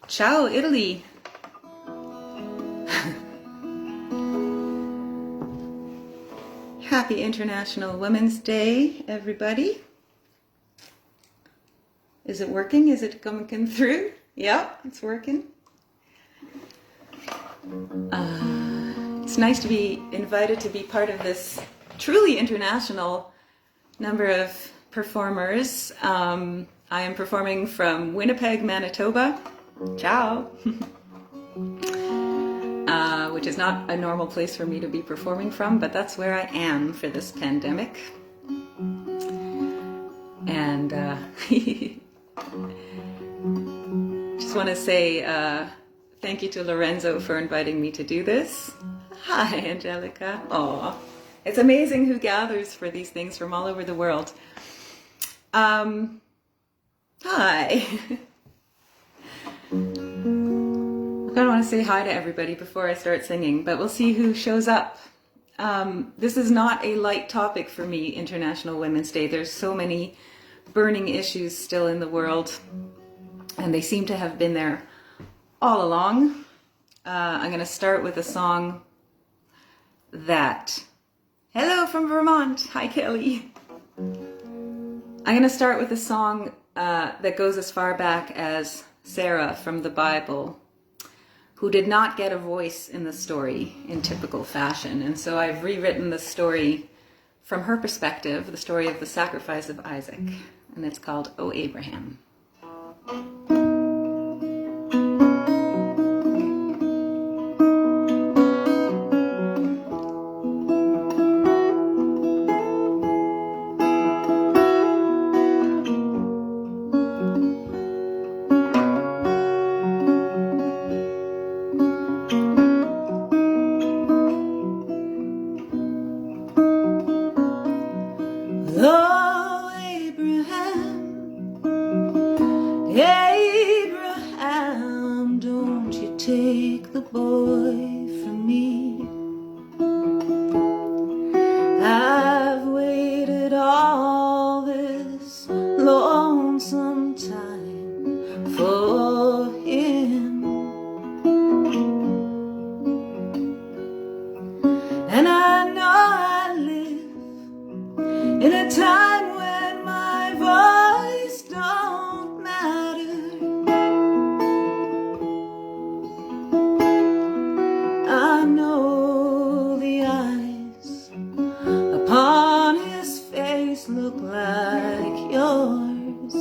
Ciao, Italy! Happy International Women's Day, everybody. Is it working? Is it coming through? Yeah, it's working. It's nice to be invited to be part of this truly international number of performers. I am performing from Winnipeg, Manitoba. Ciao! Which is not a normal place for me to be performing from, but that's where I am for this pandemic. And just want to say thank you to Lorenzo for inviting me to do this. Hi, Angelica. Aw, it's amazing who gathers for these things from all over the world. Hi. I kind of want to say hi to everybody before I start singing, but we'll see who shows up. This is not a light topic for me, International Women's Day. There's so many burning issues still in the world, and they seem to have been there all along. I'm going to start with a song that... Hello from Vermont! Hi, Kelly! I'm going to start with a song that goes as far back as Sarah from the Bible, who did not get a voice in the story in typical fashion. And so I've rewritten the story from her perspective, the story of the sacrifice of Isaac. And it's called O Abraham. Abraham, don't you take the boy from me. I've waited all this lonesome time for him, and I know I live in a time when my voice don't matter. I know the eyes upon his face look like yours,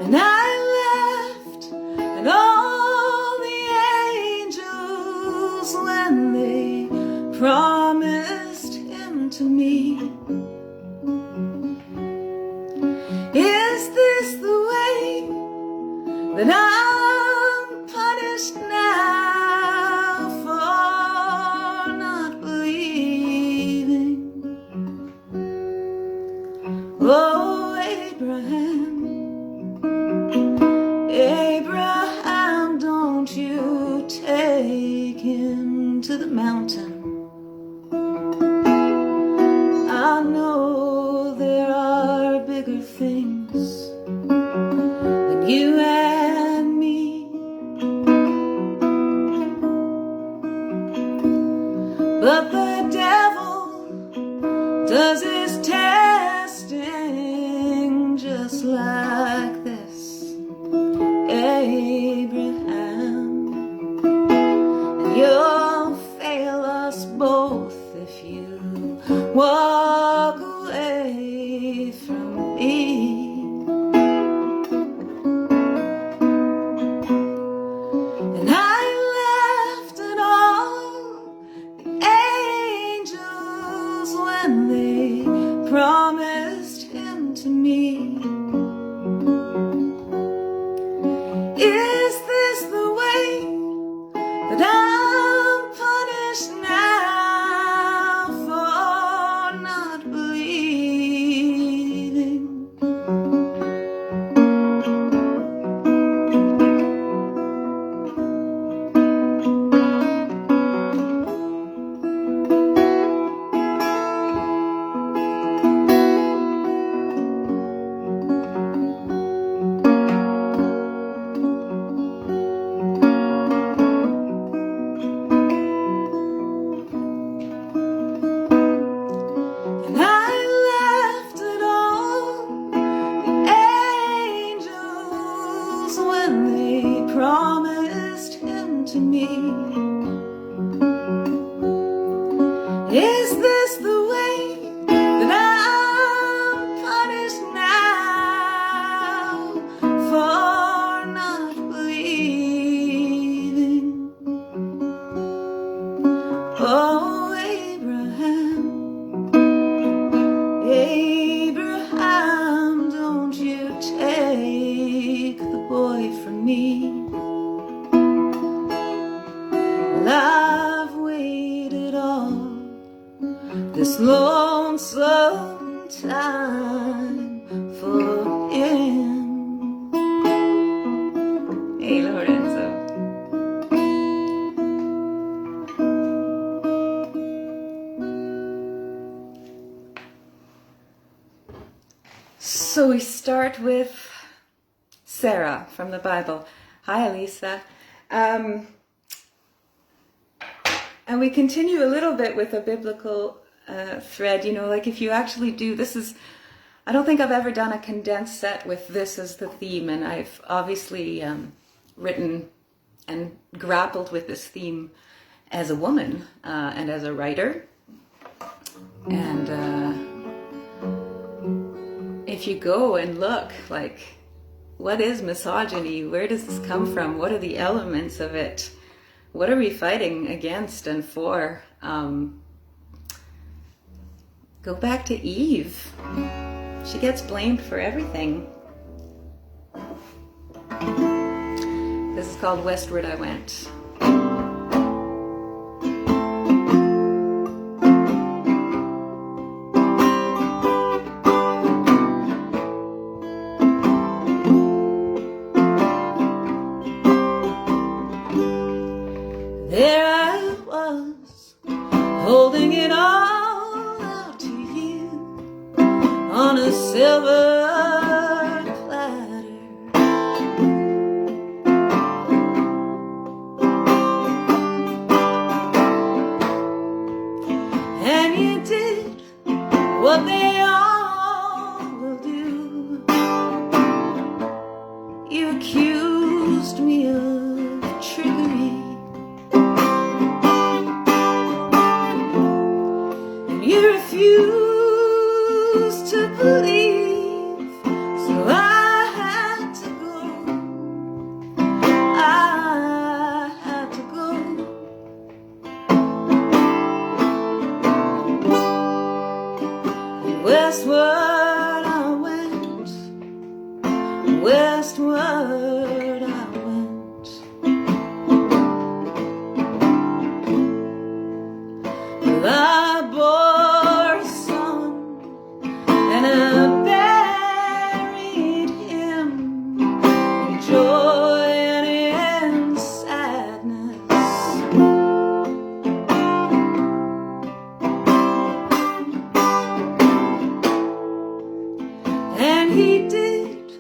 and I left and all the angels when they promised him to me. Is this the way that I'm punished now for not believing? Oh, Abraham, Abraham, don't you take him to the mountain. I know there are bigger things than you and me, but the devil does his testing just like this, Abraham, and you'll fail us both if you walk away from me. And I laughed at all the angels when they promised him to me. Is this the way that I'm punished now for not believing? Abraham, don't you take the boy from me. Well, I've waited all this lonesome time for him. Hey, Lorenzo. So we start with Sarah from the Bible. Hi, Elisa. And we continue a little bit with a biblical thread, you know, like if you actually do, this is, I don't think I've ever done a condensed set with this as the theme, and I've obviously written and grappled with this theme as a woman and as a writer. And if you go and look, like, what is misogyny? Where does this come from? What are the elements of it? What are we fighting against and for? Go back to Eve. She gets blamed for everything. This is called Westward I Went. There I was, holding it all out to you on a silver platter. And you did what they all will do. You accused me of trickery. You refused to believe, so I had to go. I had to go. Westward I went, westward I went. Well, I bore a son, and I buried him in joy and in sadness. And he did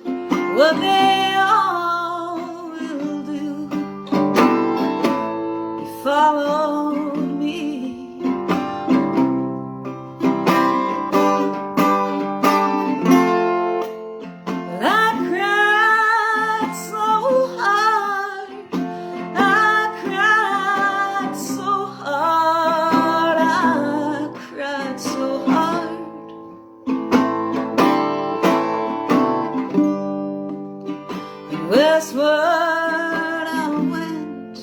what they all will do. He followed me. But I cried so hard. I cried so hard. I cried so hard. Westward I went,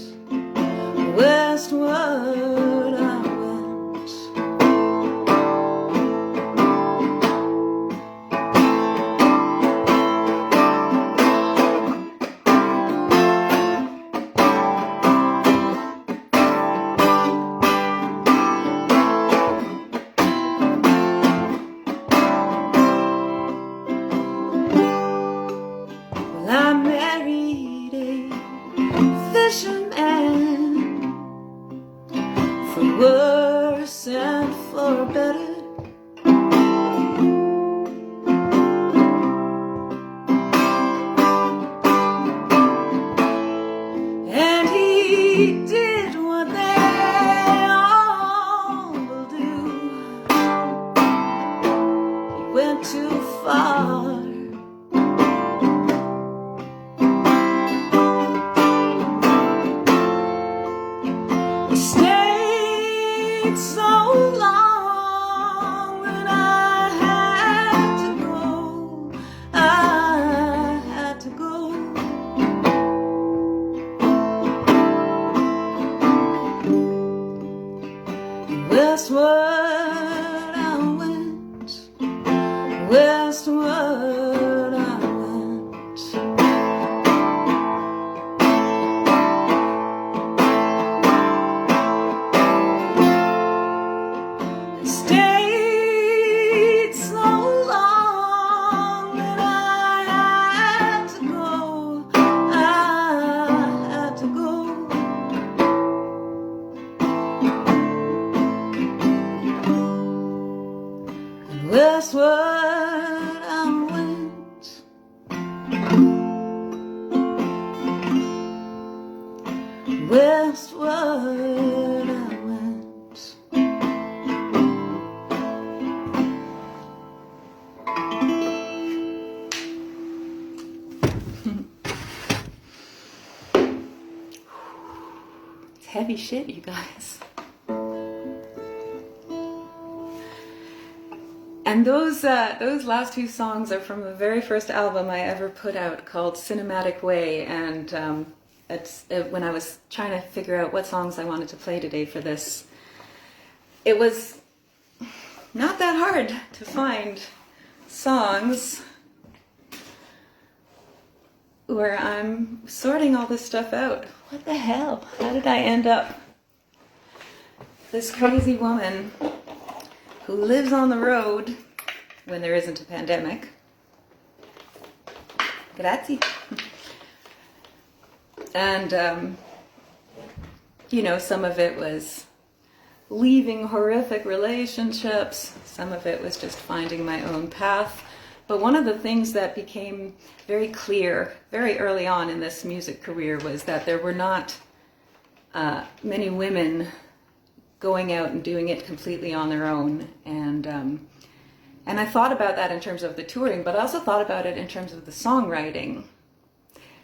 westward I went. Well, I married a fisherman, for worse and for better. And he did what they all will do. He went too far. Stayed so long when I had to go. I had to go. Westward I went, Westward I went, westward I went. It's heavy shit, you guys. And those last two songs are from the very first album I ever put out, called Cinematic Way, and when I was trying to figure out what songs I wanted to play today for this, it was not that hard to find songs where I'm sorting all this stuff out. What the hell? How did I end up this crazy woman who lives on the road when there isn't a pandemic? Grazie. And, you know, some of it was leaving horrific relationships. Some of it was just finding my own path. But one of the things that became very clear very early on in this music career was that there were not many women going out and doing it completely on their own. And I thought about that in terms of the touring, but I also thought about it in terms of the songwriting.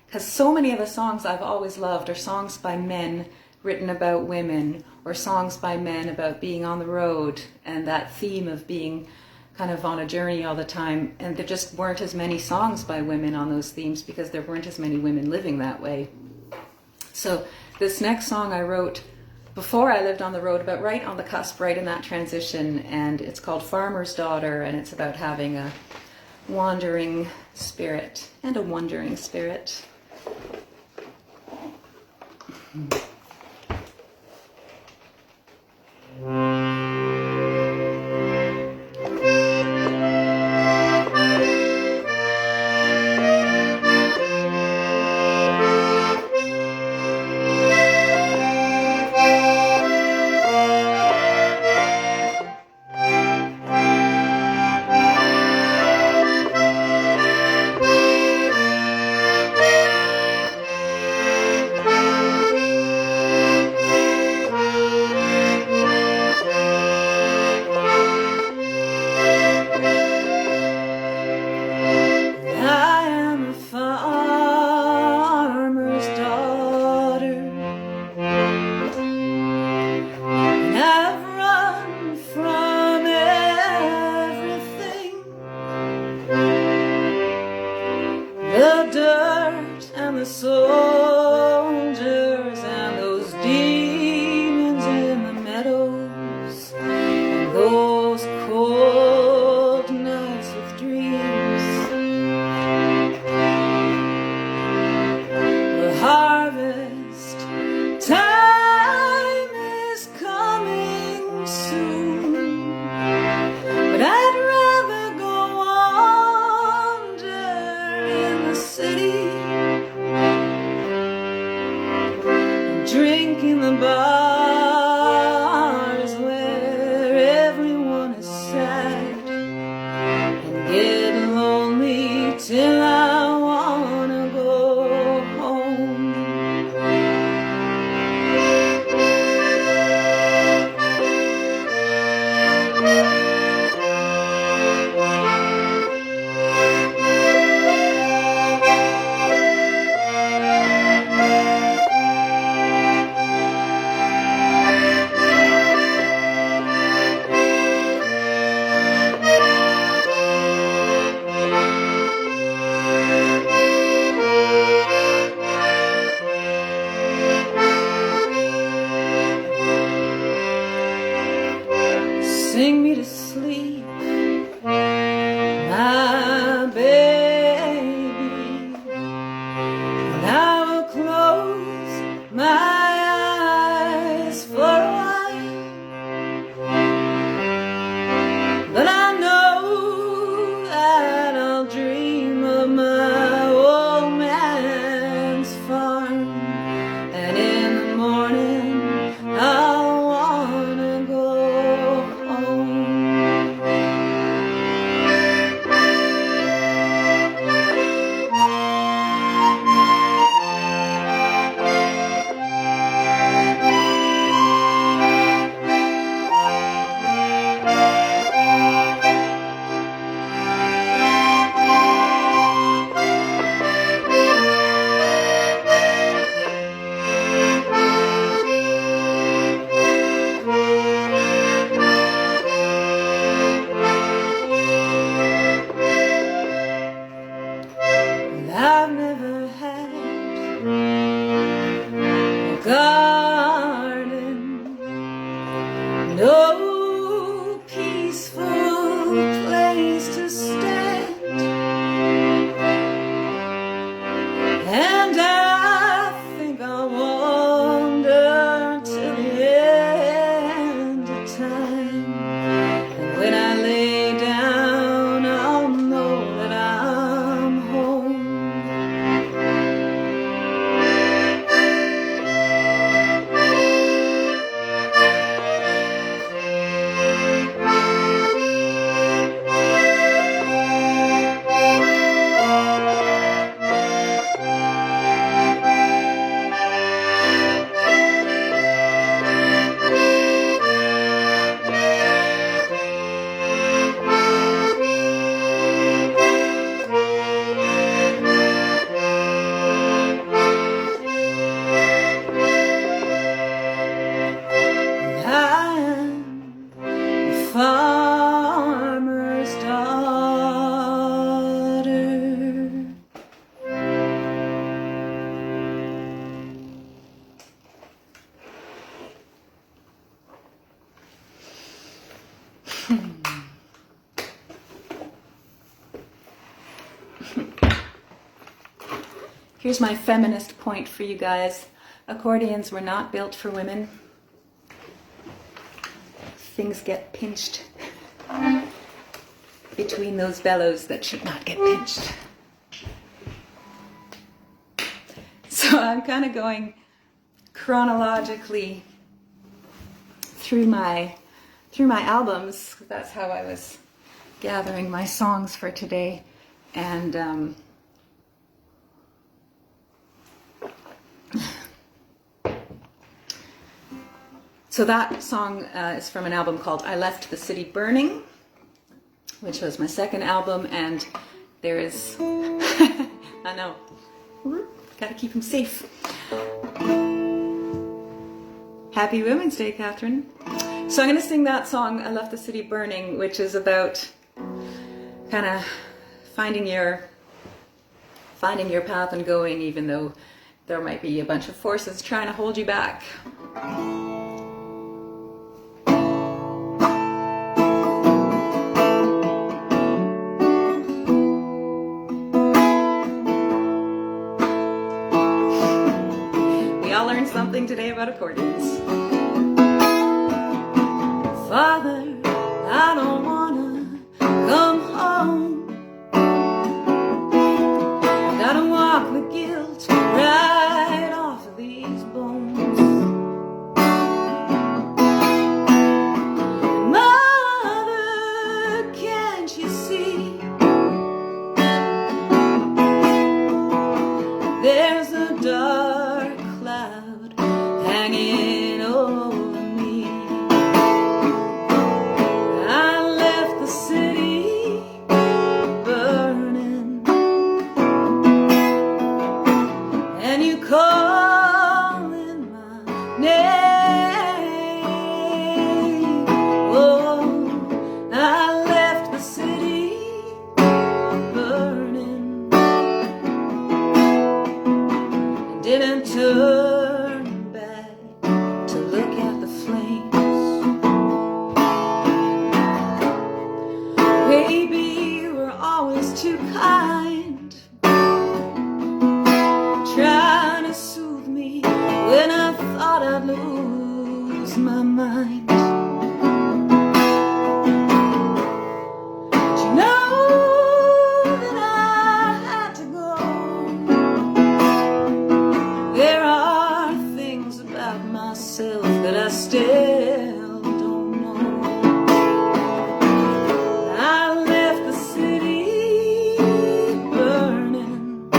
Because so many of the songs I've always loved are songs by men written about women, or songs by men about being on the road and that theme of being kind of on a journey all the time. And there just weren't as many songs by women on those themes because there weren't as many women living that way. So this next song I wrote before I lived on the road, but right on the cusp, right in that transition, and it's called Farmer's Daughter, and it's about having a wandering spirit and a wondering spirit. Here's my feminist point for you guys. Accordions were not built for women. Things get pinched between those bellows that should not get pinched. So I'm kind of going chronologically through my albums. That's how I was gathering my songs for today. And so that song is from an album called I Left the City Burning, which was my second album. And there is, I know, gotta keep him safe. Happy Women's Day, Catherine. So I'm gonna sing that song, I Left the City Burning, which is about kind of finding your path and going, even though there might be a bunch of forces trying to hold you back. Something today about accordions. Father, I don't wanna come home. Gotta walk the guilt right off of these bones. Mother, can't you see? There's a dark cloud hanging over me. I left the city burning, and you calling my name. Oh, I left the city burning, and didn't turn back to look at the flames. Baby, you were always too kind, trying to soothe me when I thought I'd lose my mind. But you know that I had to go. There are things about myself that I still don't know. I left the city burning,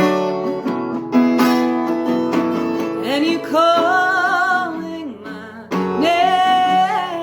and you calling my name.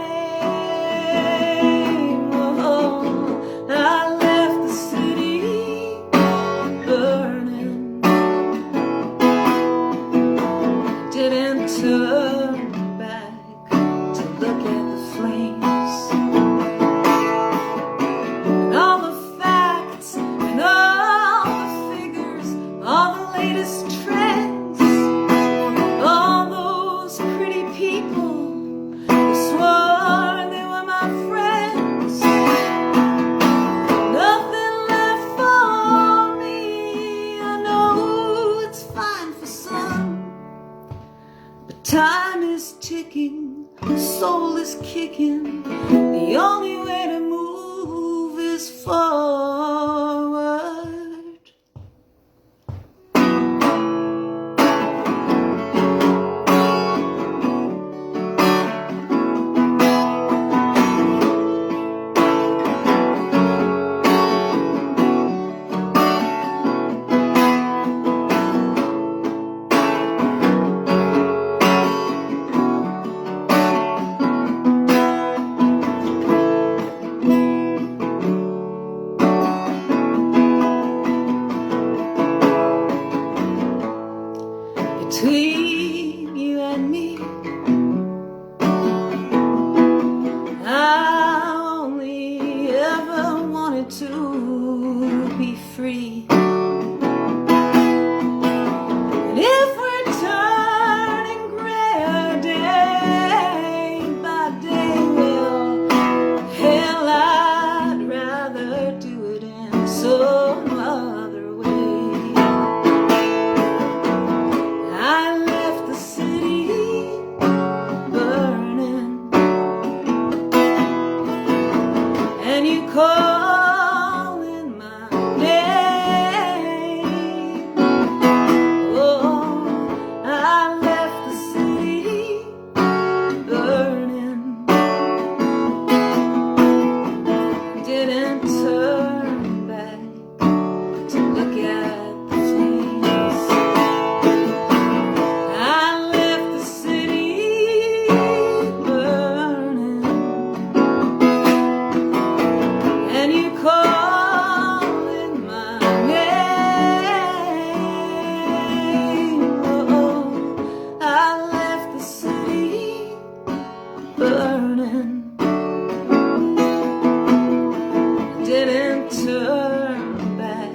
turn back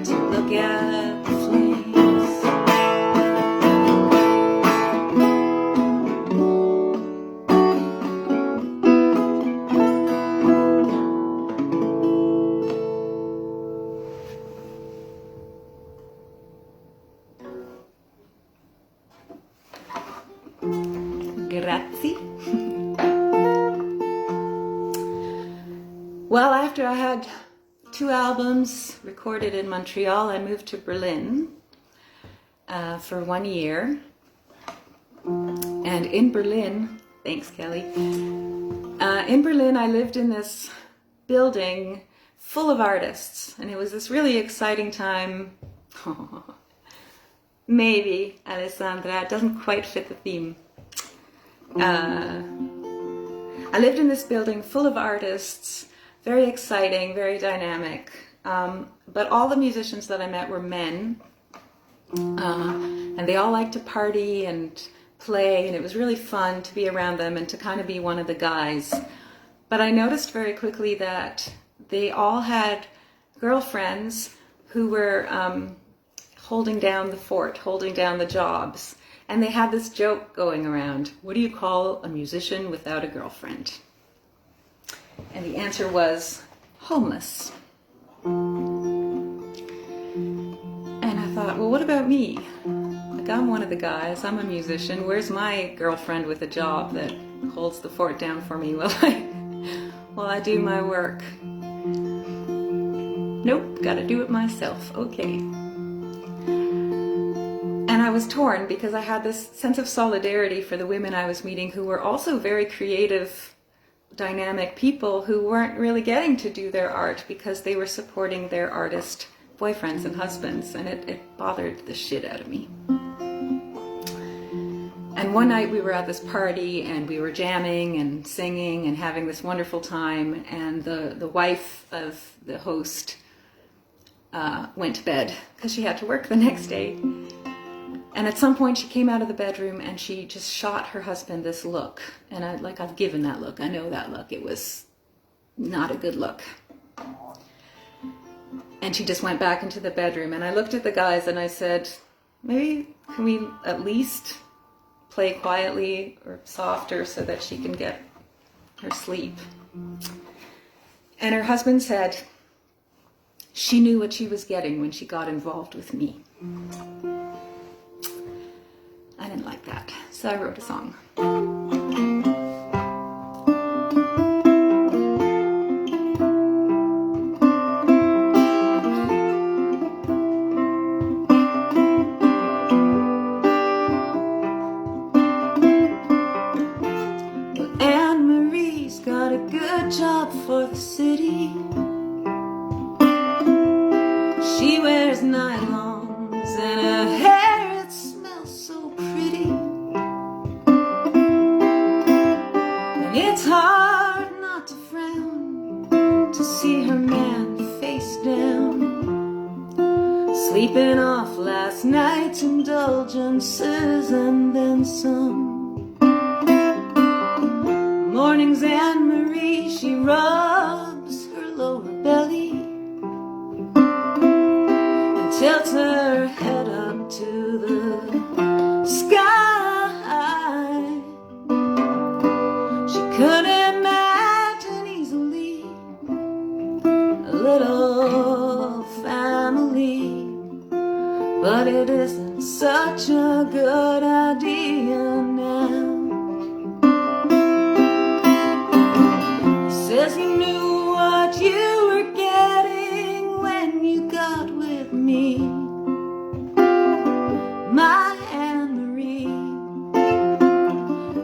to look at the flames. Grazie. Well, after I had 2 albums recorded in Montreal, I moved to Berlin for 1 year. And in Berlin, thanks Kelly, in Berlin I lived in this building full of artists, and it was this really exciting time. Maybe, Alessandra, it doesn't quite fit the theme. I lived in this building full of artists, very exciting, very dynamic, but all the musicians that I met were men, and they all liked to party and play, and it was really fun to be around them and to kind of be one of the guys. But I noticed very quickly that they all had girlfriends who were holding down the fort, holding down the jobs. And they had this joke going around: what do you call a musician without a girlfriend? And the answer was homeless. And I thought, well, what about me? Like, I'm one of the guys, I'm a musician. Where's my girlfriend with a job that holds the fort down for me while I do my work? Nope, gotta do it myself. Okay. And I was torn because I had this sense of solidarity for the women I was meeting who were also very creative, dynamic people who weren't really getting to do their art because they were supporting their artist boyfriends and husbands, and it bothered the shit out of me. And one night we were at this party and we were jamming and singing and having this wonderful time, and the wife of the host went to bed because she had to work the next day. And at some point she came out of the bedroom and she just shot her husband this look. And I've given that look. I know that look. It was not a good look. And she just went back into the bedroom. And I looked at the guys and I said, maybe can we at least play quietly or softer so that she can get her sleep? And her husband said, she knew what she was getting when she got involved with me. I didn't like that, so I wrote a song. Well, Anne-Marie's got a good job for the city. She wears nylons and her hair, it smells so pretty. And it's hard not to frown to see her man face down, sleeping off last night's indulgences and then some. Mornings Anne-Marie, she rubs her lower belly, tilts her head up to the sky. She could imagine easily a little family, but it isn't such a good idea now. Says you knew what you were getting when you got with me, my Anne-Marie.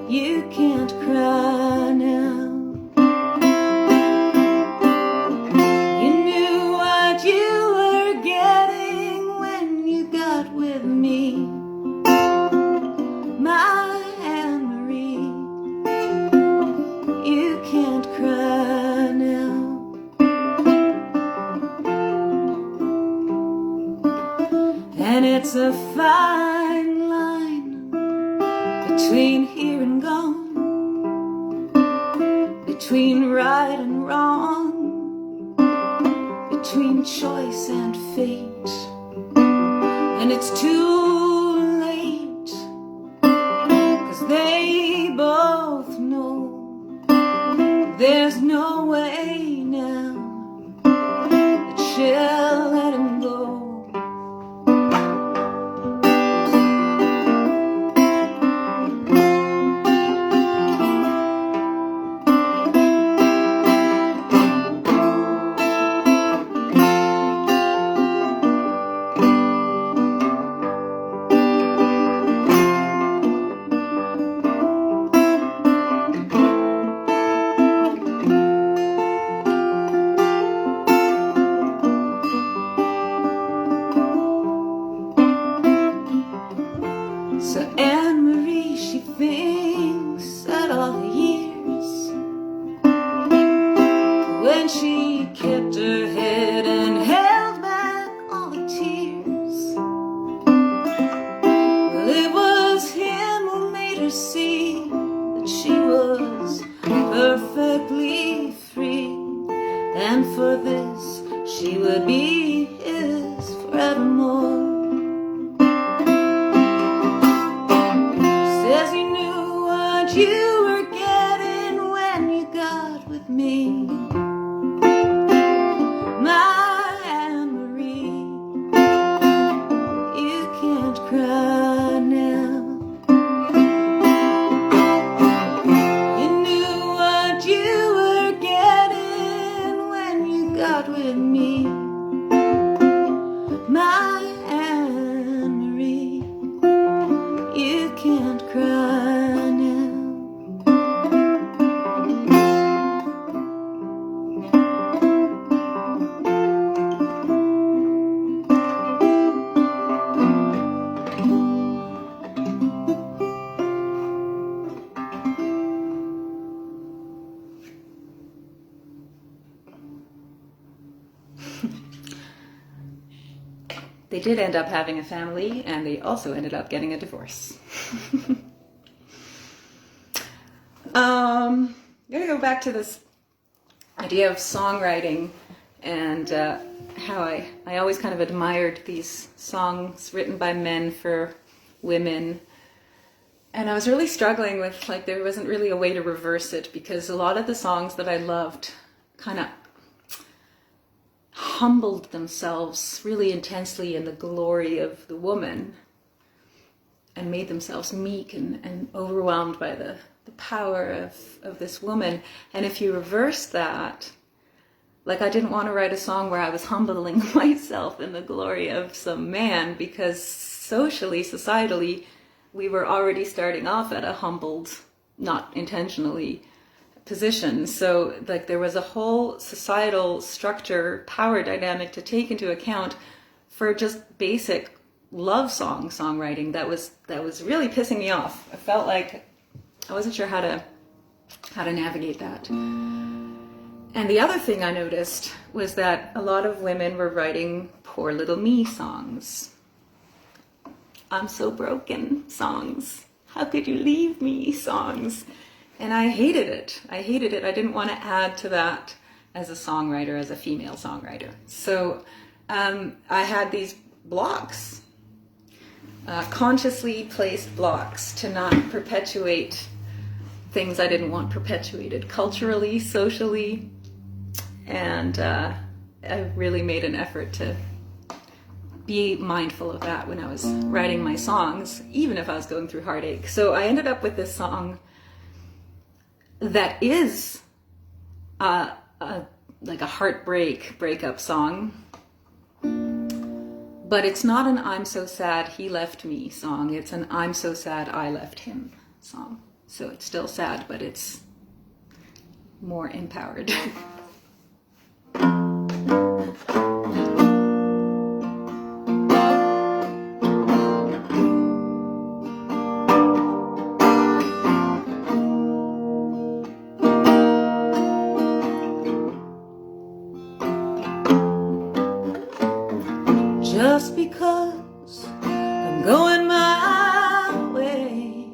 You can't cry now. You knew what you were getting when you got with me, my Anne-Marie. You can't cry now. And it's a fine line between here and gone, between right and wrong. between choice and fate, and it's too late, 'cause they both know there's no way now that she'll let him go. So Anne-Marie, she thinks that all the years when she kept her head and held back all the tears, well, it was him who made her see that she was perfectly free, and for this she would be his forevermore. You were getting when you got with me, my Anne-Marie. You can't cry now. You knew what you were getting when you got with me, my Anne-Marie. You can't cry now. They did end up having a family, and they also ended up getting a divorce. I'm gonna go back to this idea of songwriting and how I always kind of admired these songs written by men for women. And I was really struggling with, like, there wasn't really a way to reverse it, because a lot of the songs that I loved kind of humbled themselves really intensely in the glory of the woman and made themselves meek and overwhelmed by the power of this woman. And if you reverse that, like, I didn't want to write a song where I was humbling myself in the glory of some man, because socially, societally, we were already starting off at a humbled, not intentionally, position. So, like, there was a whole societal structure, power dynamic to take into account for just basic love songwriting that was really pissing me off. I felt like I wasn't sure how to navigate that. And the other thing I noticed was that a lot of women were writing poor little me songs. I'm so broken songs. How could you leave me songs? And I hated it. I didn't want to add to that as a songwriter, as a female songwriter. So I had these blocks, consciously placed blocks to not perpetuate things I didn't want perpetuated culturally, socially. And I really made an effort to be mindful of that when I was writing my songs, even if I was going through heartache. So I ended up with this song that is like a breakup song, but it's not an I'm so sad he left me song. It's an I'm so sad I left him song. So it's still sad, but it's more empowered. Just because I'm going my way,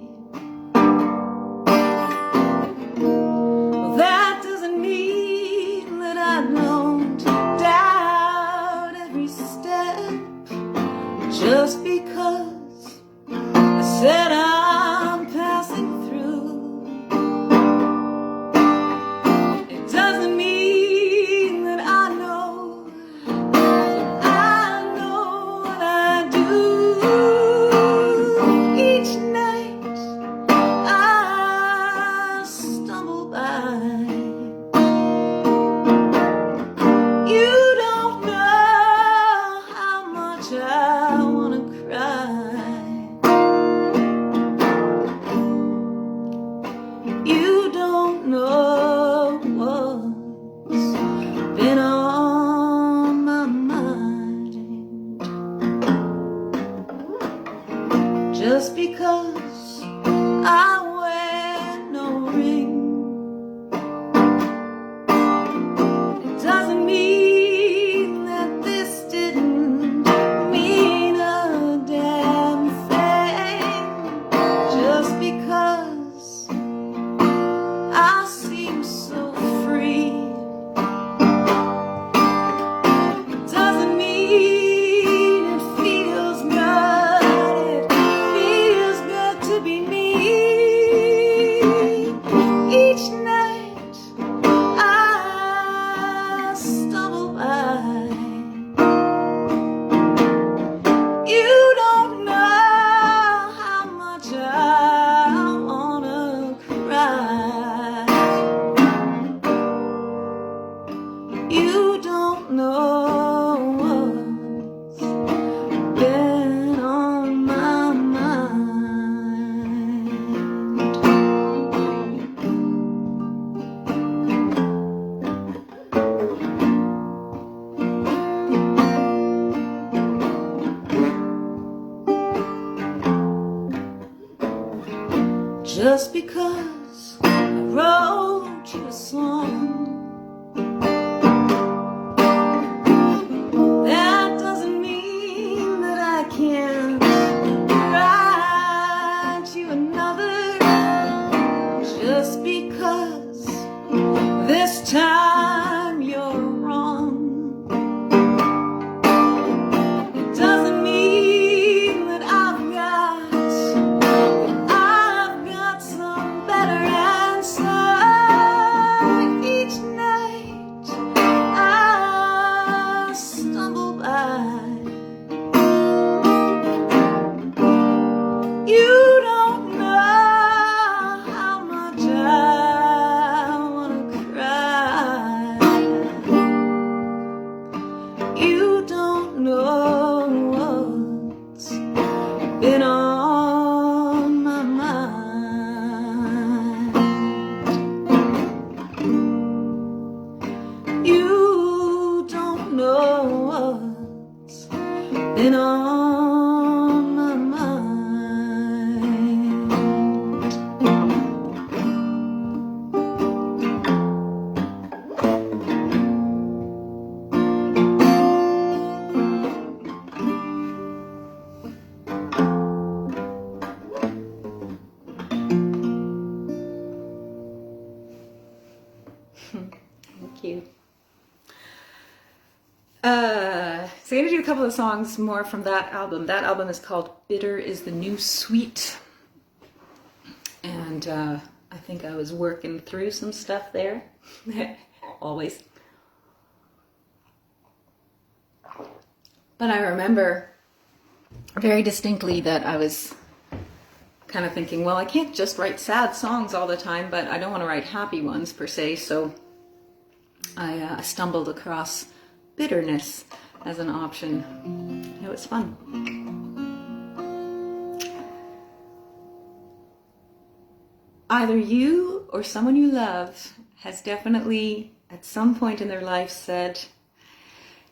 well, that doesn't mean that I don't doubt. Just because I wear no ring, it doesn't mean that this didn't mean a damn thing. Just because I seem so free, it doesn't mean it feels good. It feels good to be me. Each night I stumble by. You don't know how much I wanna cry. You don't know what's been on my mind. Just because I wrote you a song, that doesn't mean that I can't write you another. Just because this time you're wrong, it doesn't mean that I've got some better answer. Each night I stumble by. You don't know how much I wanna cry. You don't know what's been on my mind. You don't know what's been on my mind. Thank you. So I'm going to do a couple of songs more from that album. That album is called Bitter is the New Sweet. And I think I was working through some stuff there. Always. But I remember very distinctly that I was kind of thinking, well, I can't just write sad songs all the time, but I don't want to write happy ones per se. So I stumbled across bitterness as an option. It was fun. Either you or someone you love has definitely at some point in their life said,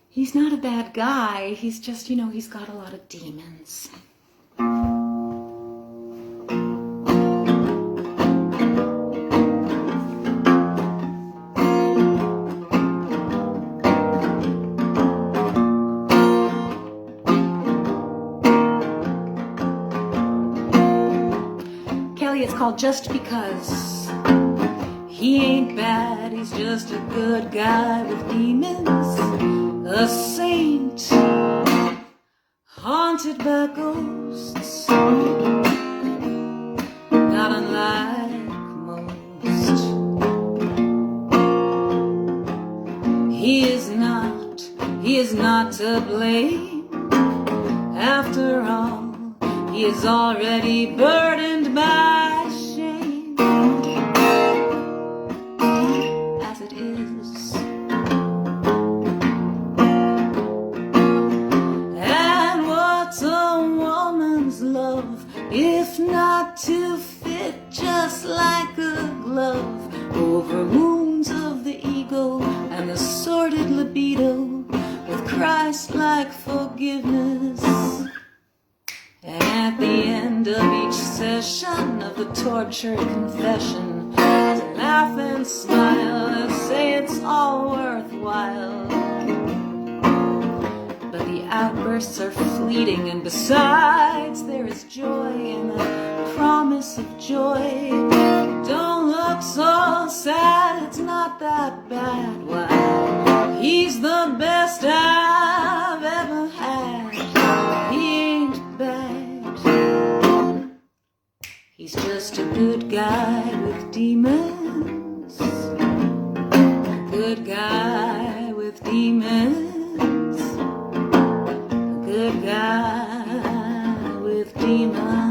he's not a bad guy, he's just, he's got a lot of demons. It's called Just Because. He ain't bad, he's just a good guy with demons. A saint, haunted by ghosts, not unlike most. He is not to blame. After all, he is already burdened by if not to fit just like a glove over wounds of the ego and the sordid libido with Christ-like forgiveness. And at the end of each session of the tortured confession, to laugh and smile and say it's all worthwhile. But the outbursts are fleeting, and besides, there is joy in the promise of joy. Don't look so sad, it's not that bad. Why, he's the best I've ever had. He ain't bad. He's just a good guy with demons. A good guy with demons. A good guy with demons.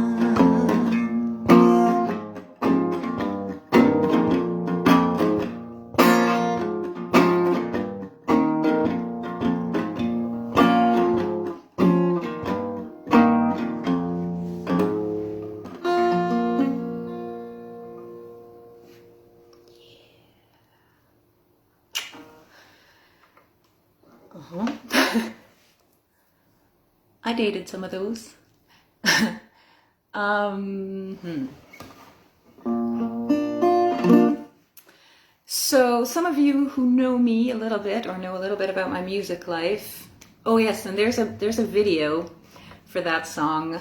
I dated some of those. So some of you who know me a little bit or know a little bit about my music life. Oh yes, and there's a video for that song.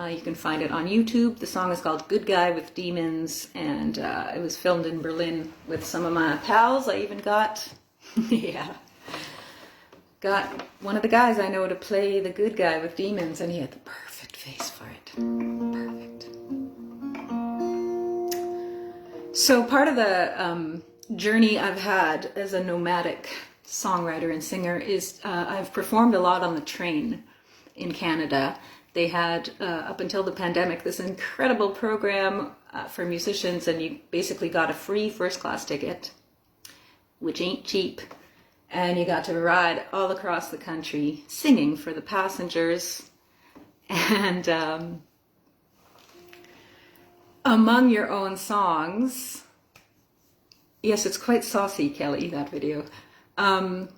You can find it on YouTube. The song is called Good Guy with Demons, and it was filmed in Berlin with some of my pals. I even got, got one of the guys I know to play the good guy with demons, and he had the perfect face for it. Perfect. So part of the journey I've had as a nomadic songwriter and singer is I've performed a lot on the train in Canada. They had, up until the pandemic, this incredible program for musicians, and you basically got a free first-class ticket, which ain't cheap. And you got to ride all across the country singing for the passengers. And among your own songs, yes, it's quite saucy, Kelly, that video. Among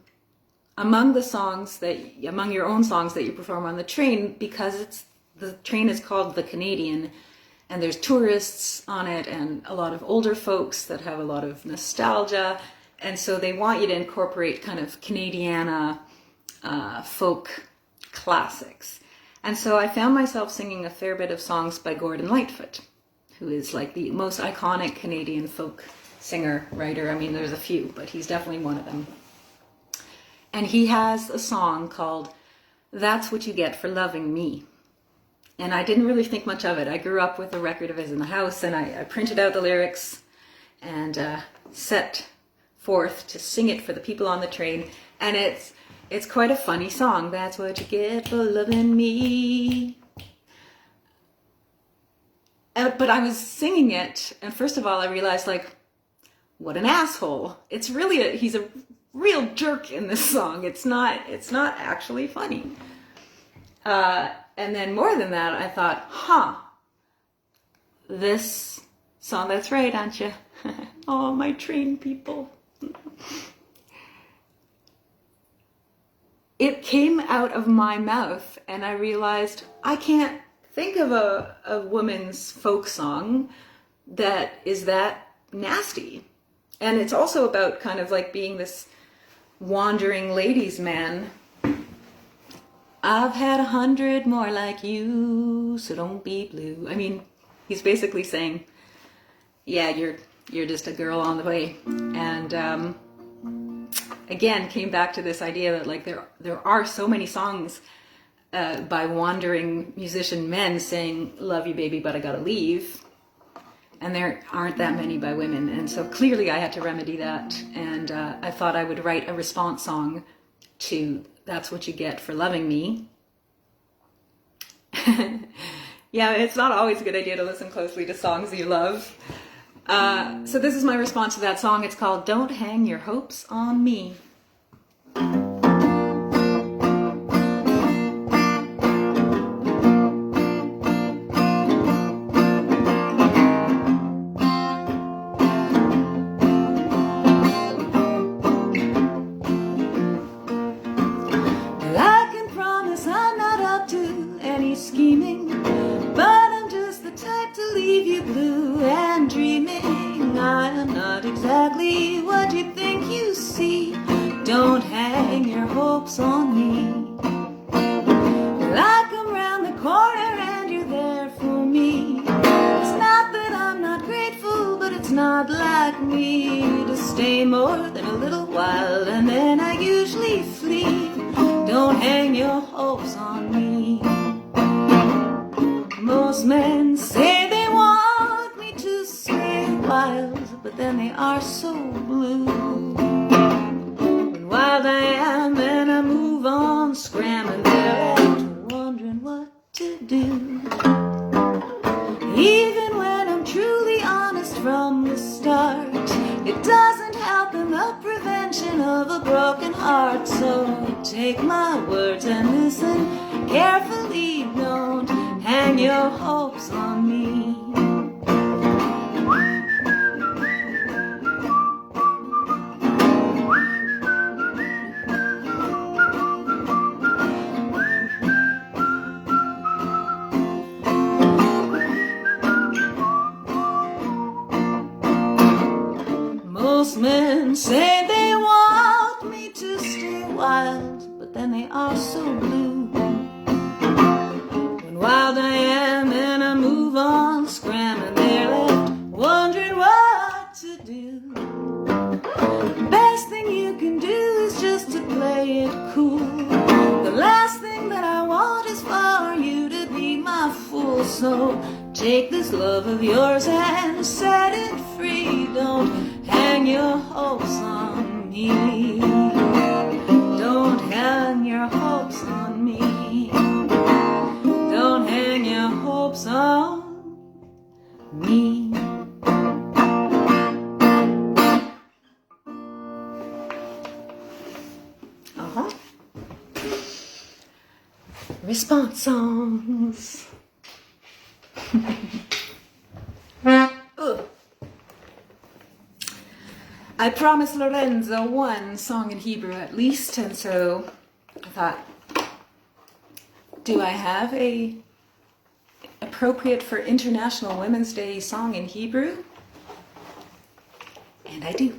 your own songs that you perform on the train, because the train is called the Canadian, and there's tourists on it and a lot of older folks that have a lot of nostalgia. And so they want you to incorporate kind of Canadiana folk classics. And so I found myself singing a fair bit of songs by Gordon Lightfoot, who is like the most iconic Canadian folk singer, writer. I mean, there's a few, but he's definitely one of them. And he has a song called That's What You Get for Loving Me. And I didn't really think much of it. I grew up with a record of his in the house, and I printed out the lyrics and set forth to sing it for the people on the train. And it's quite a funny song. That's what you get for loving me. But I was singing it, and first of all I realized, like, what an asshole. It's really he's a real jerk in this song. It's not actually funny. And then more than that, I thought, this song, that's right, aren't you? Oh, my train people. It came out of my mouth, and I realized I can't think of a woman's folk song that is that nasty. And it's also about kind of like being this wandering ladies' man. I've had 100 more like you, so don't be blue. I mean, he's basically saying, yeah, you're just a girl on the way. And again, came back to this idea that like there are so many songs by wandering musician men saying, love you baby, but I gotta leave. And there aren't that many by women. And so clearly I had to remedy that. And I thought I would write a response song to That's What You Get for Loving Me. Yeah, it's not always a good idea to listen closely to songs you love. So this is my response to that song. It's called Don't Hang Your Hopes on Me. I can promise I'm not up to any scheming. you blue and dreaming. I am not exactly what you think you see. Don't hang your hopes on me. Well, I come round the corner and you're there for me. It's not that I'm not grateful, but it's not like me to stay more than a little while, and then I usually flee. Don't hang your hopes on me. Most men say they want me to stay wild, but then they are so blue. When wild I am and I move on, scrambling, they're left wondering what to do. Even when I'm truly honest from the start, it doesn't help in the prevention of a broken heart. So take my words and listen carefully. Don't hang your hopes on me. Most men say they want me to stay wild, but then they are so blue. When wild I am and I move on, scrambling, they're left wondering what to do. The best thing you can do is just to play it cool. The last thing that I want is for you to be my fool. So take this love of yours and set it free. Don't hang your hopes on me. Don't hang your hopes on me. Don't hang your hopes on me. Response songs. I promised Lorenzo one song in Hebrew at least, and so I thought, do I have a appropriate for International Women's Day song in Hebrew? And I do.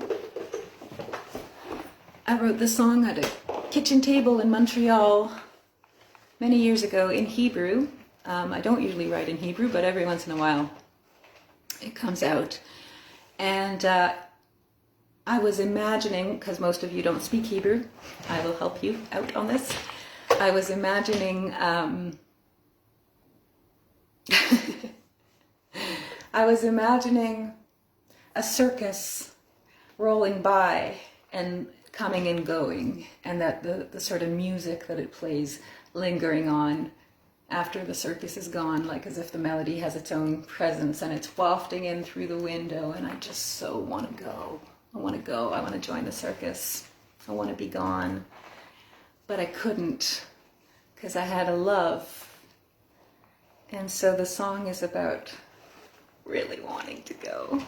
I wrote this song at a kitchen table in Montreal many years ago in Hebrew. I don't usually write in Hebrew, but every once in a while it comes out. And I was imagining, because most of you don't speak Hebrew, I will help you out on this. I was imagining a circus rolling by and coming and going, and that the sort of music that it plays lingering on after the circus is gone, like as if the melody has its own presence and it's wafting in through the window, and I just so want to go. I want to go. I want to join the circus. I want to be gone. But I couldn't, because I had a love. And so the song is about really wanting to go,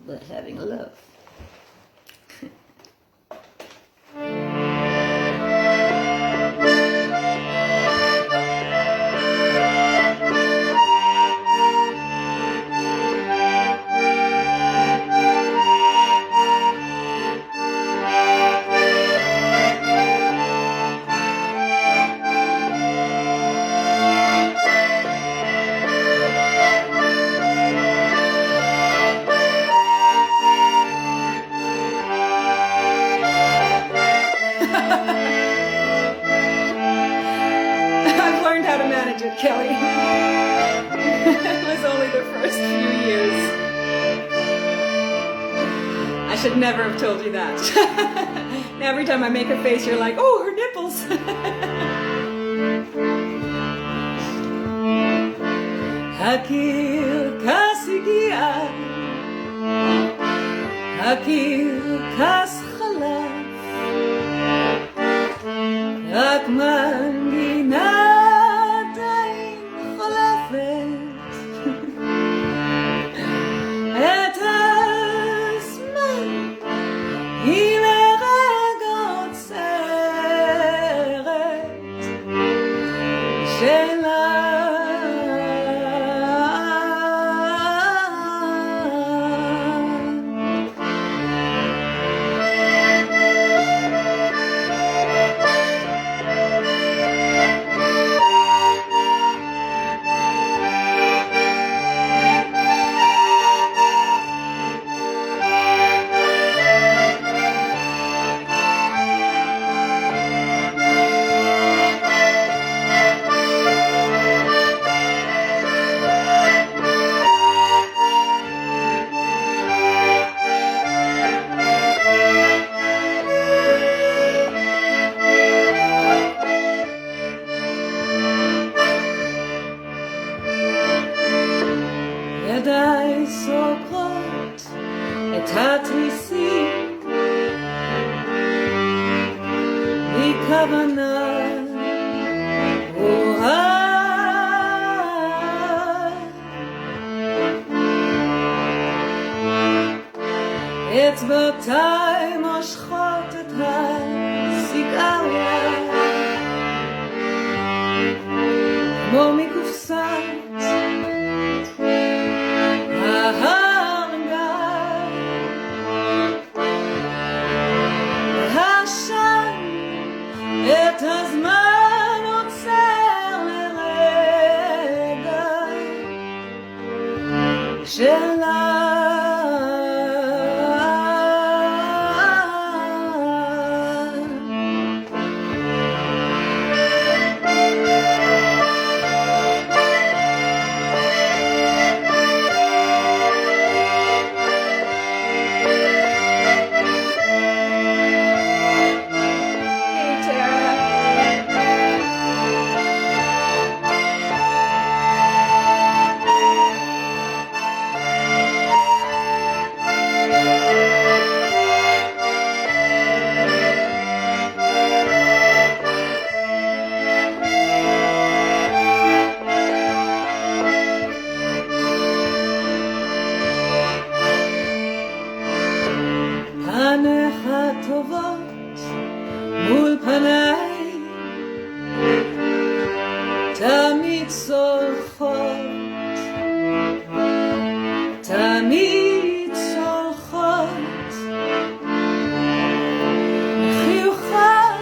but having a love. Kelly. It was only the first few years. I should never have told you that. Every time I make a face, you're like, oh, her nipples. Hakil kasigia, hakil kas khalaf, akman gina. אצבעותיי מושכות את הסיגריה כמו מקופסת ההרגה והעשן את הזמן עוצר לרגע שלה טובות מול פניי תמיד צולחות, תמיד צולחות חיוכה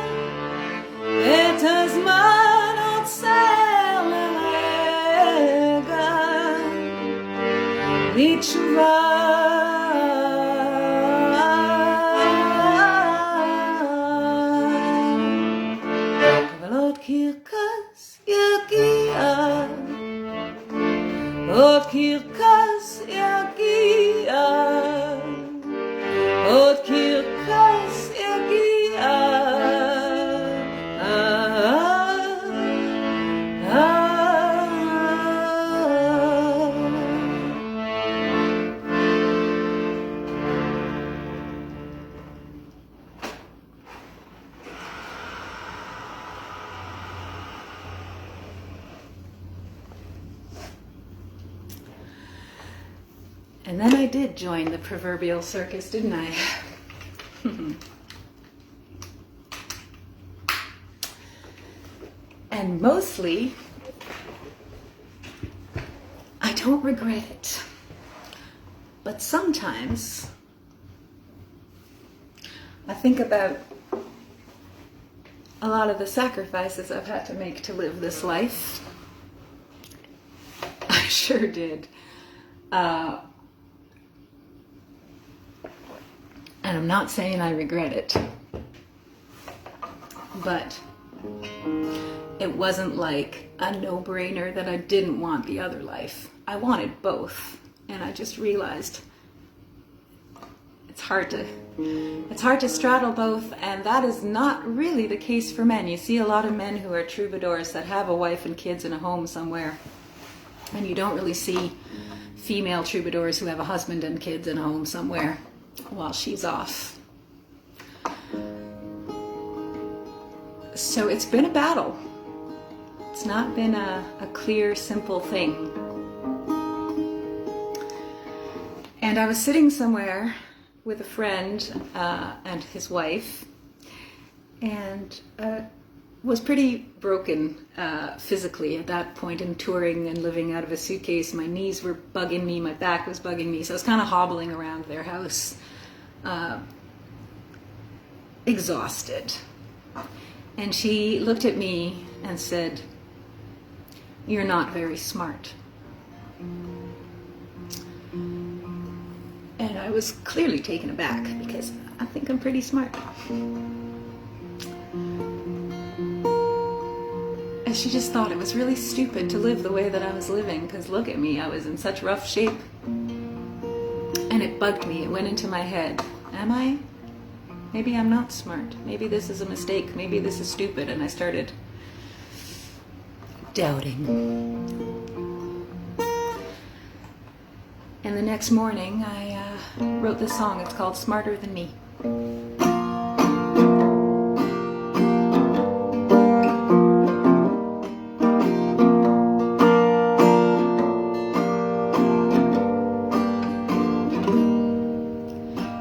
את הזמן עוצר לרגע לתשובה עוד קרקס יגיע, עוד קרקס יגיע, And then I did join the proverbial circus, didn't I? And mostly, I don't regret it. But sometimes, I think about a lot of the sacrifices I've had to make to live this life. I sure did. And I'm not saying I regret it, but it wasn't like a no-brainer that I didn't want the other life. I wanted both, and I just realized it's hard to straddle both, and that is not really the case for men. You see a lot of men who are troubadours that have a wife and kids in a home somewhere, and you don't really see female troubadours who have a husband and kids in a home somewhere while she's off. So it's been a battle. It's not been a clear, simple thing. And I was sitting somewhere with a friend and his wife, and was pretty broken physically at that point in touring and living out of a suitcase. My knees were bugging me, my back was bugging me, so I was kind of hobbling around their house, exhausted. And she looked at me and said, "You're not very smart." And I was clearly taken aback because I think I'm pretty smart. And she just thought it was really stupid to live the way that I was living, because look at me, I was in such rough shape. And it bugged me, it went into my head. Am I? Maybe I'm not smart. Maybe this is a mistake. Maybe this is stupid. And I started doubting. And the next morning, I wrote this song. It's called Smarter Than Me.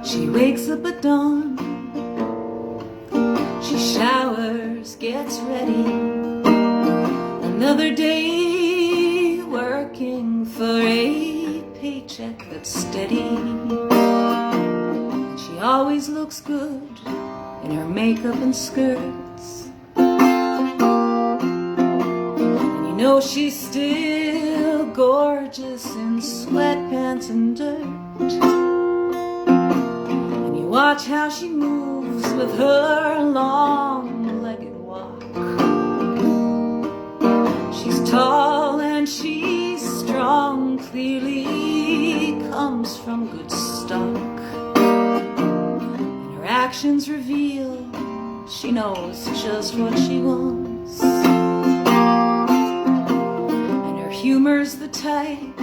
She wakes steady. Another day working for a paycheck that's steady. She always looks good in her makeup and skirts, and you know she's still gorgeous in sweatpants and dirt. And you watch how she moves with her long-legged walk. She's tall and she's strong, clearly comes from good stock. And her actions reveal she knows just what she wants. And her humor's the type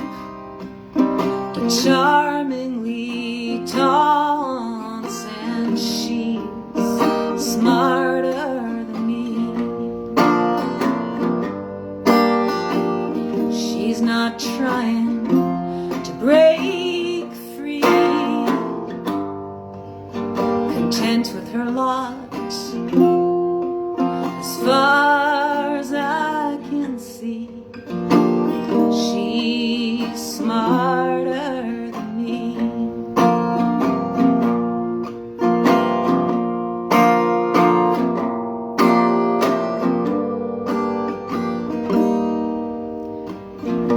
that charmingly taunts, and she's smarter than me. She's not trying to break free, content with her lot. As far as I can see, she's smarter than me.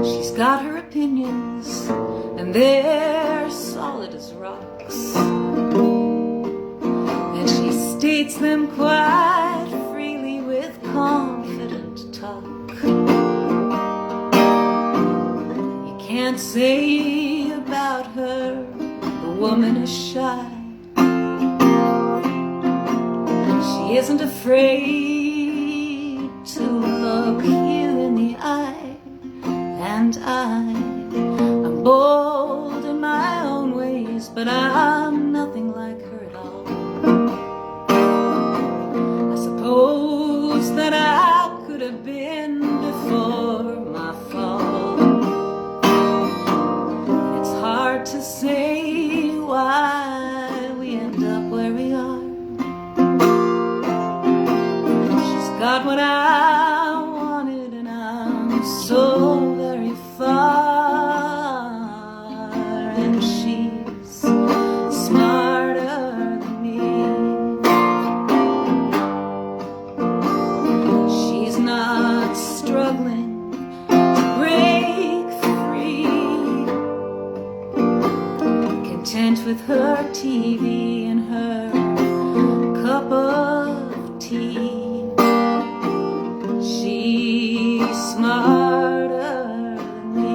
She's got her opinions, and they're solid as rocks, and she states them quite freely with confident talk. You can't say about her the woman is shy. She isn't afraid to look you in the eye. And I'm bold in my own ways, but I'm nothing like her at all. I suppose that I could have been before my fall. It's hard to say why we end up where we are. She's got what I wanted, and I'm so very far, and she's smarter than me. She's not struggling to break free, content with her TV and her cup of tea. She's smarter than me.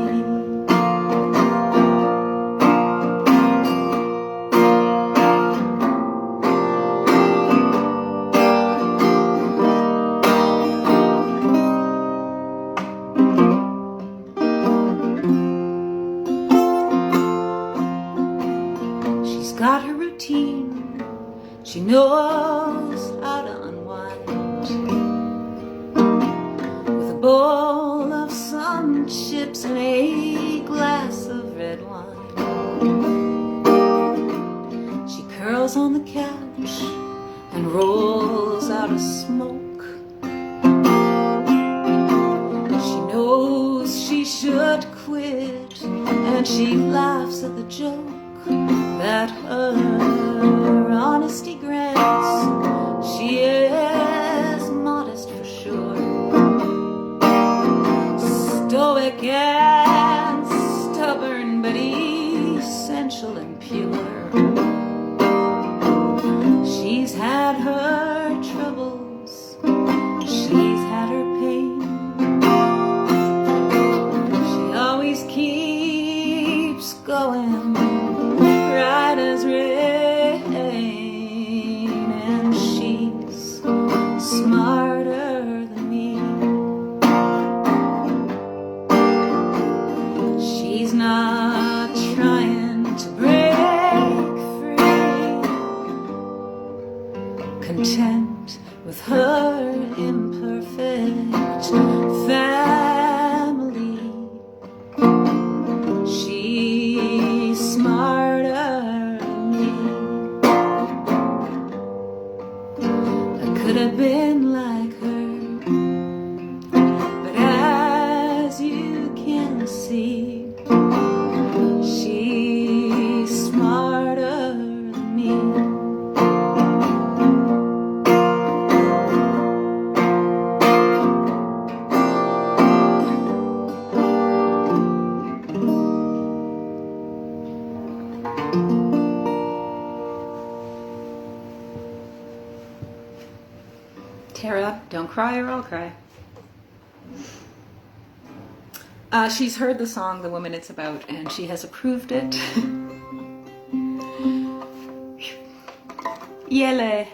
She's got her routine, she knows how to unwind with a bowl of some chips and a glass of red wine. She curls on the couch and rolls out a smoke. She knows she should quit, and she laughs at the joke that her honesty grants. She is modest for sure, stoic and stubborn, but essential and pure. She's had her troubles, she's had her pain. She always keeps going, bright as rain, and she's smarter than me. She's not trying to break free, content with her imperfect family. She's smarter than me. I could have been like her, cry or I'll cry. She's heard the song, The Woman It's About, and she has approved it. Yele.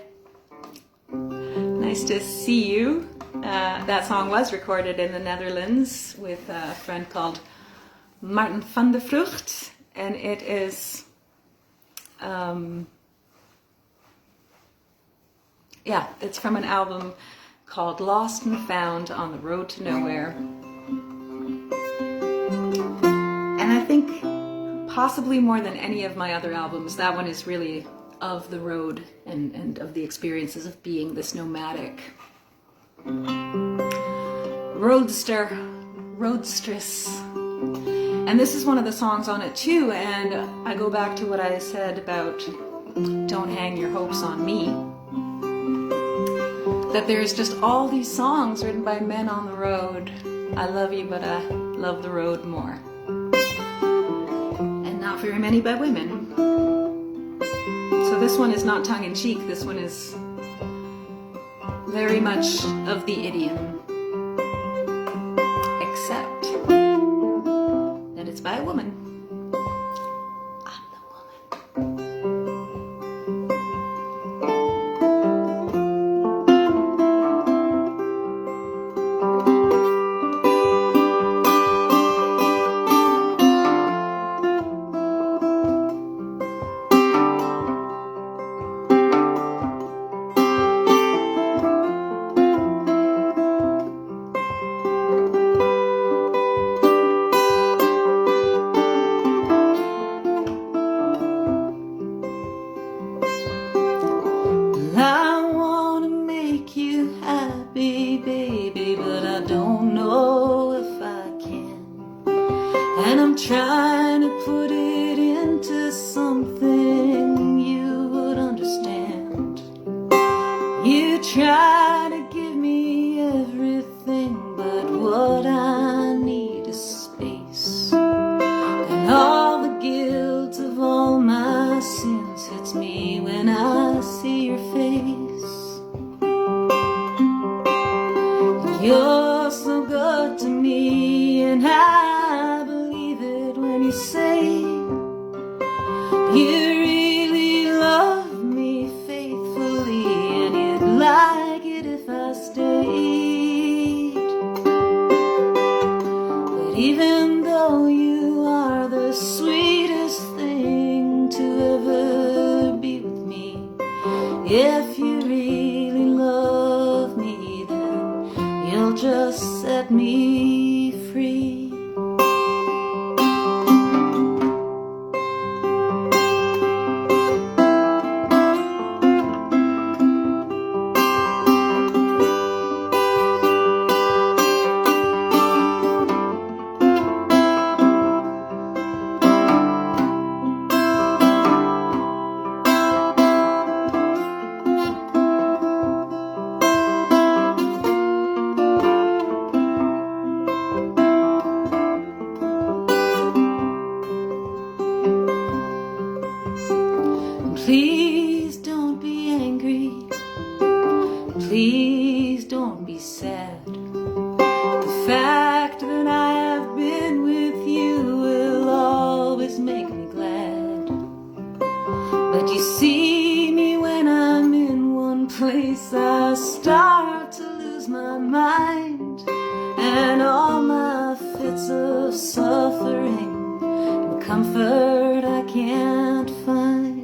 Nice to see you. That song was recorded in the Netherlands with a friend called Martin van der Vrucht, and it is, it's from an album called Lost and Found on the Road to Nowhere. And I think possibly more than any of my other albums, that one is really of the road and of the experiences of being this nomadic roadstress. And this is one of the songs on it too, and I go back to what I said about don't hang your hopes on me. That there's just all these songs written by men on the road. I love you, but I love the road more. And not very many by women. So this one is not tongue-in-cheek, this one is very much of the idiom. Except that it's by a woman. I'm the woman. Trying to put it into something you would understand. You try to give me everything, but what I need is space. And all the guilt of all my sins hits me when I see your face. You're so good to me, and I believe it when you say you really love me faithfully, and you'd like it if I stayed. But even though you are the sweetest thing to ever be with me, if you really love me, then you'll just set me free. Please don't be angry, please don't be sad. The fact that I have been with you will always make me glad. But you see me when I'm in one place, I start to lose my mind, and all my fits of suffering and comfort I can't find.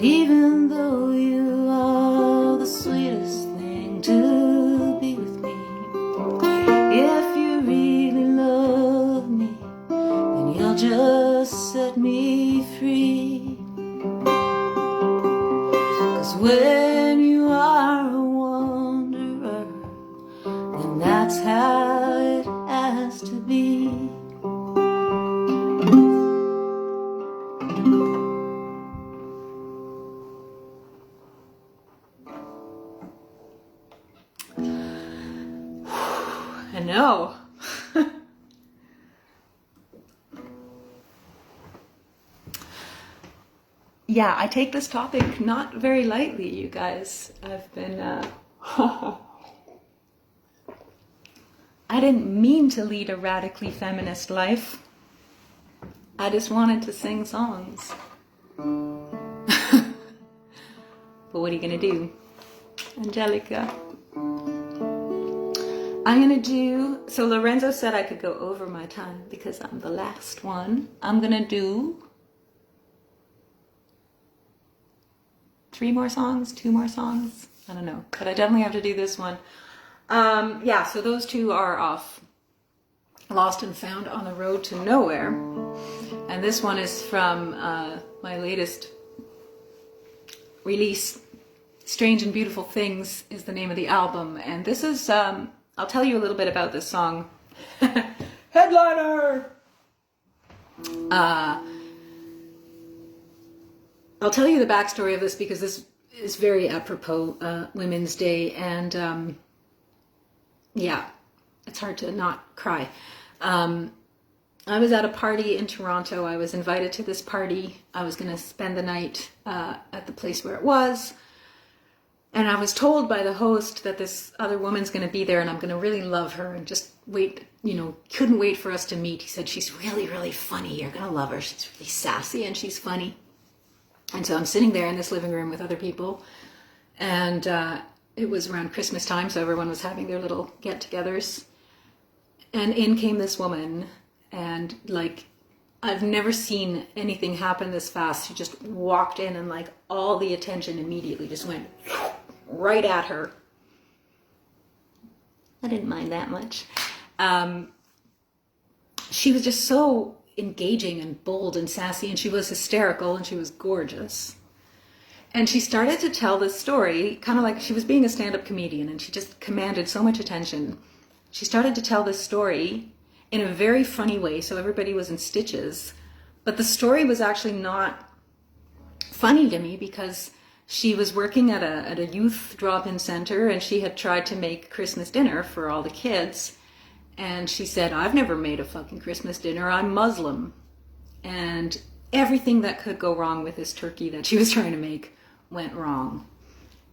Even though you are the sweetest thing to be with me, if you really love me, then you'll just set me free. 'Cause when you are a wanderer, then that's how it has to be. know. Yeah, I take this topic not very lightly, you guys. I've been, I didn't mean to lead a radically feminist life. I just wanted to sing songs. But what are you gonna do? Angelica. I'm gonna do, so Lorenzo said I could go over my time because I'm the last one. I'm gonna do 3 more songs, 2 more songs. I don't know, but I definitely have to do this one. Yeah, so those 2 are off Lost and Found on the Road to Nowhere. And this one is from my latest release. Strange and Beautiful Things is the name of the album. And this is, I'll tell you a little bit about this song. Headliner! I'll tell you the backstory of this because this is very apropos Women's Day, and yeah, it's hard to not cry. I was at a party in Toronto. I was invited to this party. I was going to spend the night at the place where it was, and I was told by the host that this other woman's going to be there and I'm going to really love her and just wait, you know, couldn't wait for us to meet. He said, she's really, really funny. You're going to love her. She's really sassy and she's funny. And so I'm sitting there in this living room with other people, and it was around Christmas time, so everyone was having their little get-togethers. And in came this woman, and like, I've never seen anything happen this fast. She just walked in, and like all the attention immediately just went right at her. I didn't mind that much. She was just so engaging and bold and sassy, and she was hysterical, and she was gorgeous. And she started to tell this story, kind of like she was being a stand-up comedian, and she just commanded so much attention. She started to tell this story in a very funny way, so everybody was in stitches. But the story was actually not funny to me because she was working at a youth drop-in center, and she had tried to make Christmas dinner for all the kids. And she said, I've never made a fucking Christmas dinner. I'm Muslim. And everything that could go wrong with this turkey that she was trying to make went wrong.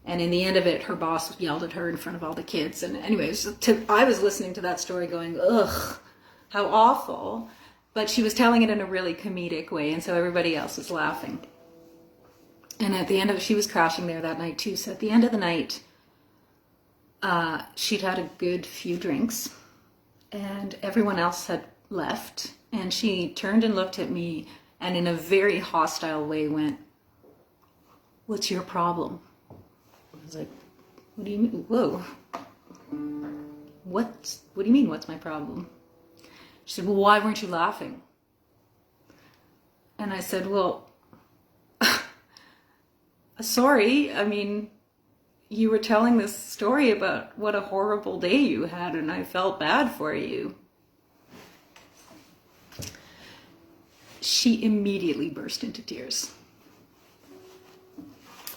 And in the end of it, her boss yelled at her in front of all the kids. And anyways, I was listening to that story going, ugh, how awful. But she was telling it in a really comedic way, and so everybody else was laughing. And at the end of it, she was crashing there that night too. So at the end of the night, she'd had a good few drinks, and everyone else had left. And she turned and looked at me, and in a very hostile way went, "What's your problem?" I was like, "What do you mean? Whoa. What do you mean, what's my problem?" She said, "Well, why weren't you laughing?" And I said, "Well, sorry. I mean, you were telling this story about what a horrible day you had, and I felt bad for you." She immediately burst into tears.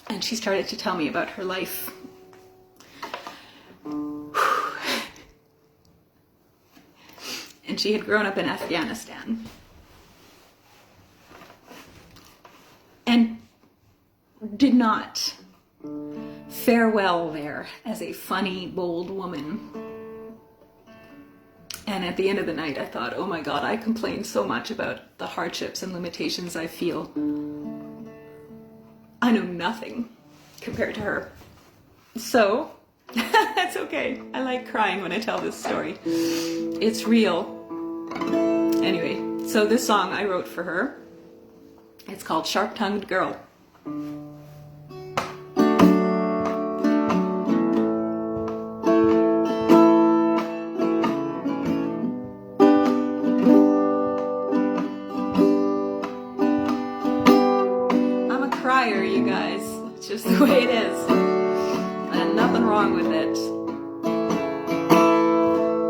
And she started to tell me about her life. And she had grown up in Afghanistan. And did not fare well there as a funny, bold woman. And at the end of the night, I thought, oh my God, I complain so much about the hardships and limitations I feel. I know nothing compared to her. So, that's okay. I like crying when I tell this story. It's real. Anyway, so this song I wrote for her. It's called Sharp-Tongued Girl. You guys, it's just the way it is, and nothing wrong with it.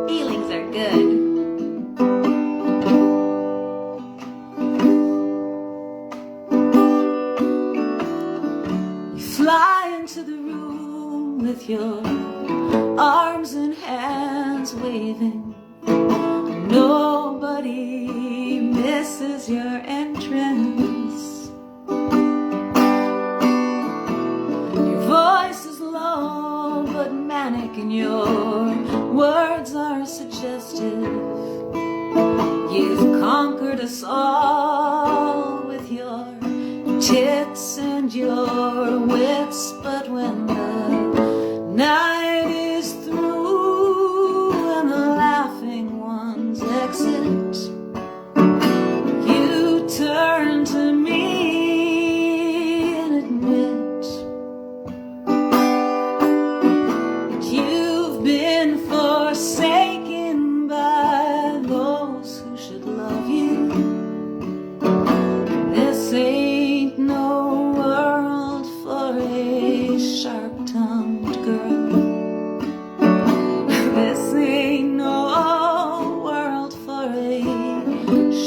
Feelings are good. You fly into the room with your arms and hands hands waving. Nobody misses your entrance. Your voice is low but manic, and your words are suggestive. You've conquered us all with your tits and your wits, but when the night is through and the laughing ones exit, you turn to me and admit that you've been forsaken by those who should love you. This ain't no world for a sharp-tongued girl. This ain't no world for a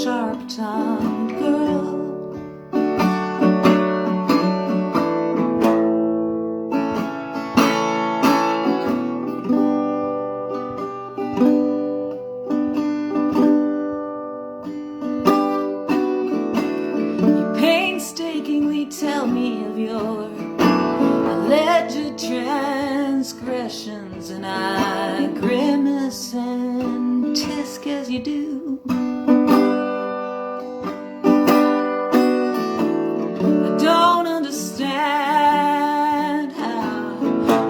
sharp-tongued girl. You painstakingly tell me of your alleged transgressions, and I grimace and tisk as you do. I don't understand how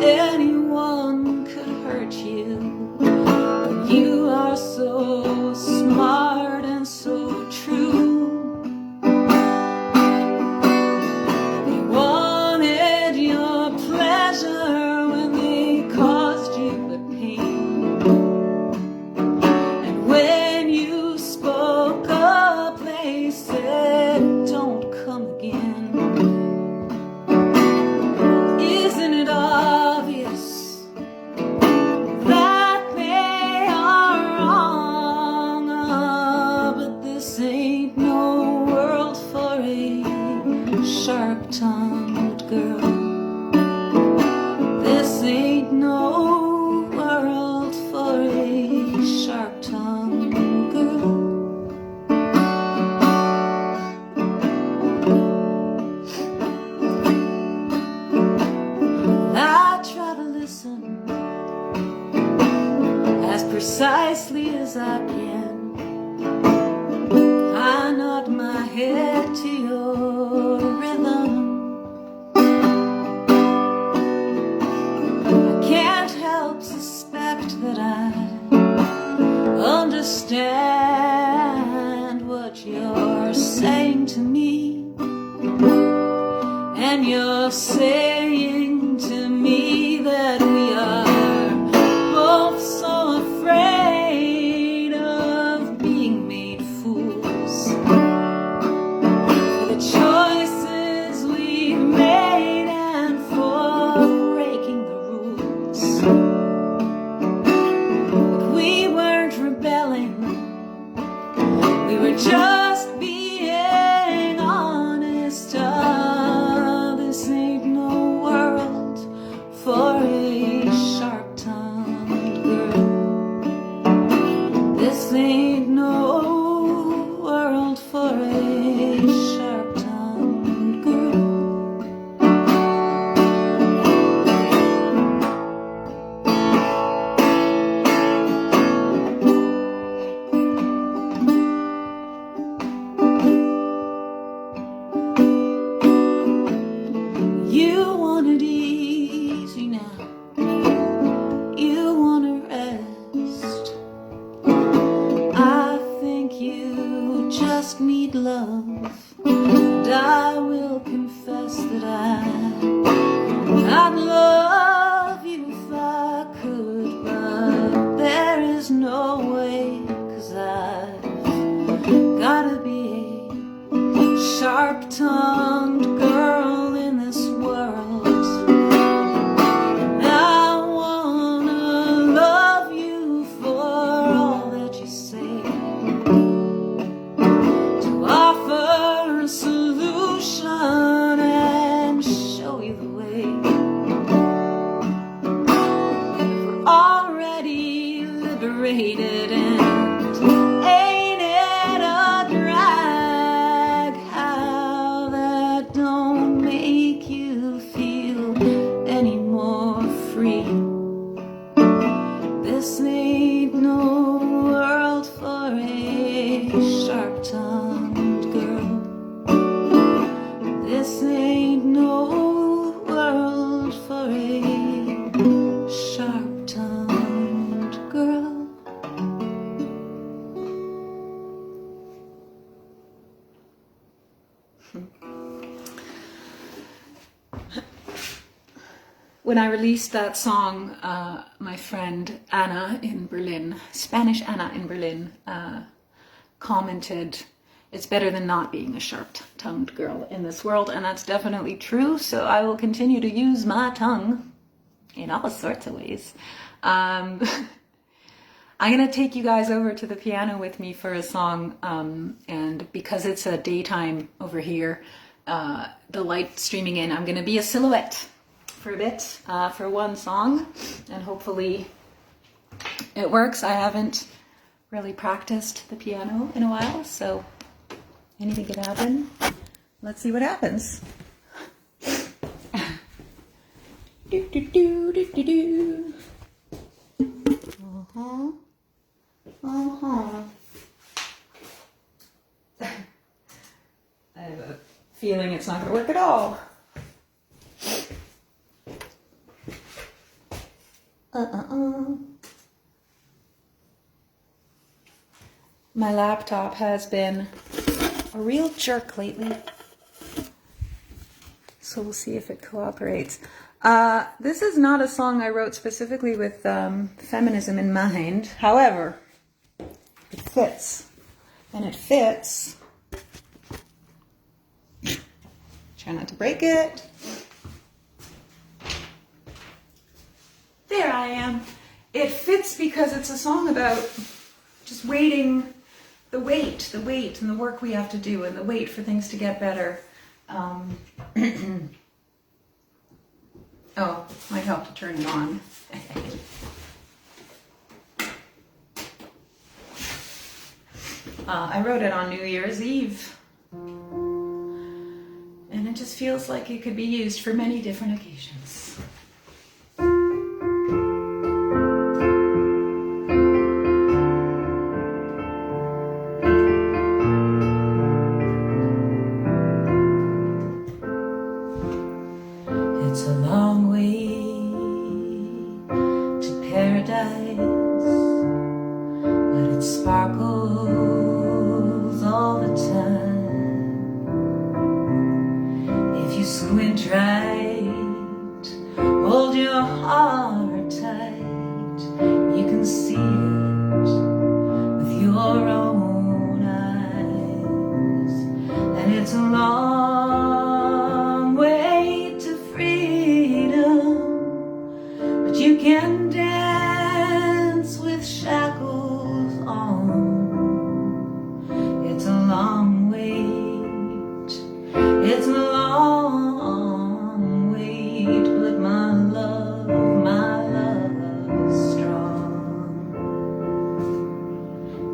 anyone could hurt you. You are so smart and so true. They wanted your pleasure when they caused you but pain. And when you spoke up, they said, don't come again. Isn't it obvious that they are wrong? But this ain't no world for a sharp-tongued girl. This ain't no world for a sharp-tongued girl. I try to listen as precisely as I can. I nod my head to your rhythm. I can't help suspect that I understand what you're saying to me. And you're saying to me that we are both so afraid of being made fools for the choices we've made and for breaking the rules. But we weren't rebelling, we were just being honest. This ain't no world for a sharp-tongued girl. This ain't no world for a sharp-tongued girl. You want it easy now. You want to rest. I think you just need love. And I will confess that I'd love you if I could, but there is no way, 'cause I've gotta be a sharp-tongued girl in this world. And I wanna love you for all that you say, to offer a solution and show you the way. We're already liberated. faded, and ain't it a drag how that don't make you feel any more free. This ain't no world for a sharp-tongued girl. This ain't no world for a sharp-tongued girl. When I released that song, my friend Anna in Berlin, Spanish Anna in Berlin, commented, "It's better than not being a sharp-tongued girl in this world," and that's definitely true, so I will continue to use my tongue in all sorts of ways. I'm going to take you guys over to the piano with me for a song, and because it's a daytime over here, the light streaming in, I'm going to be a silhouette for a bit, for one song, and hopefully it works. I haven't really practiced the piano in a while, so anything could happen. Let's see what happens. Do, do, do, do, do, do. I have a feeling it's not going to work at all. My laptop has been a real jerk lately, so we'll see if it cooperates. This is not a song I wrote specifically with feminism in mind. However, it fits, and it fits. Try not to break it. There I am. It fits because it's a song about just waiting, the wait, and the work we have to do, and the wait for things to get better. Oh, might help to turn it on. I wrote it on New Year's Eve, and it just feels like it could be used for many different occasions. It's a long way to paradise, but it sparkles all the time. If you squint right, hold your heart tight, you can see it with your own eyes. And it's a long way to freedom, but you can dance with shackles on. It's a long wait, it's a long wait, but my love is strong.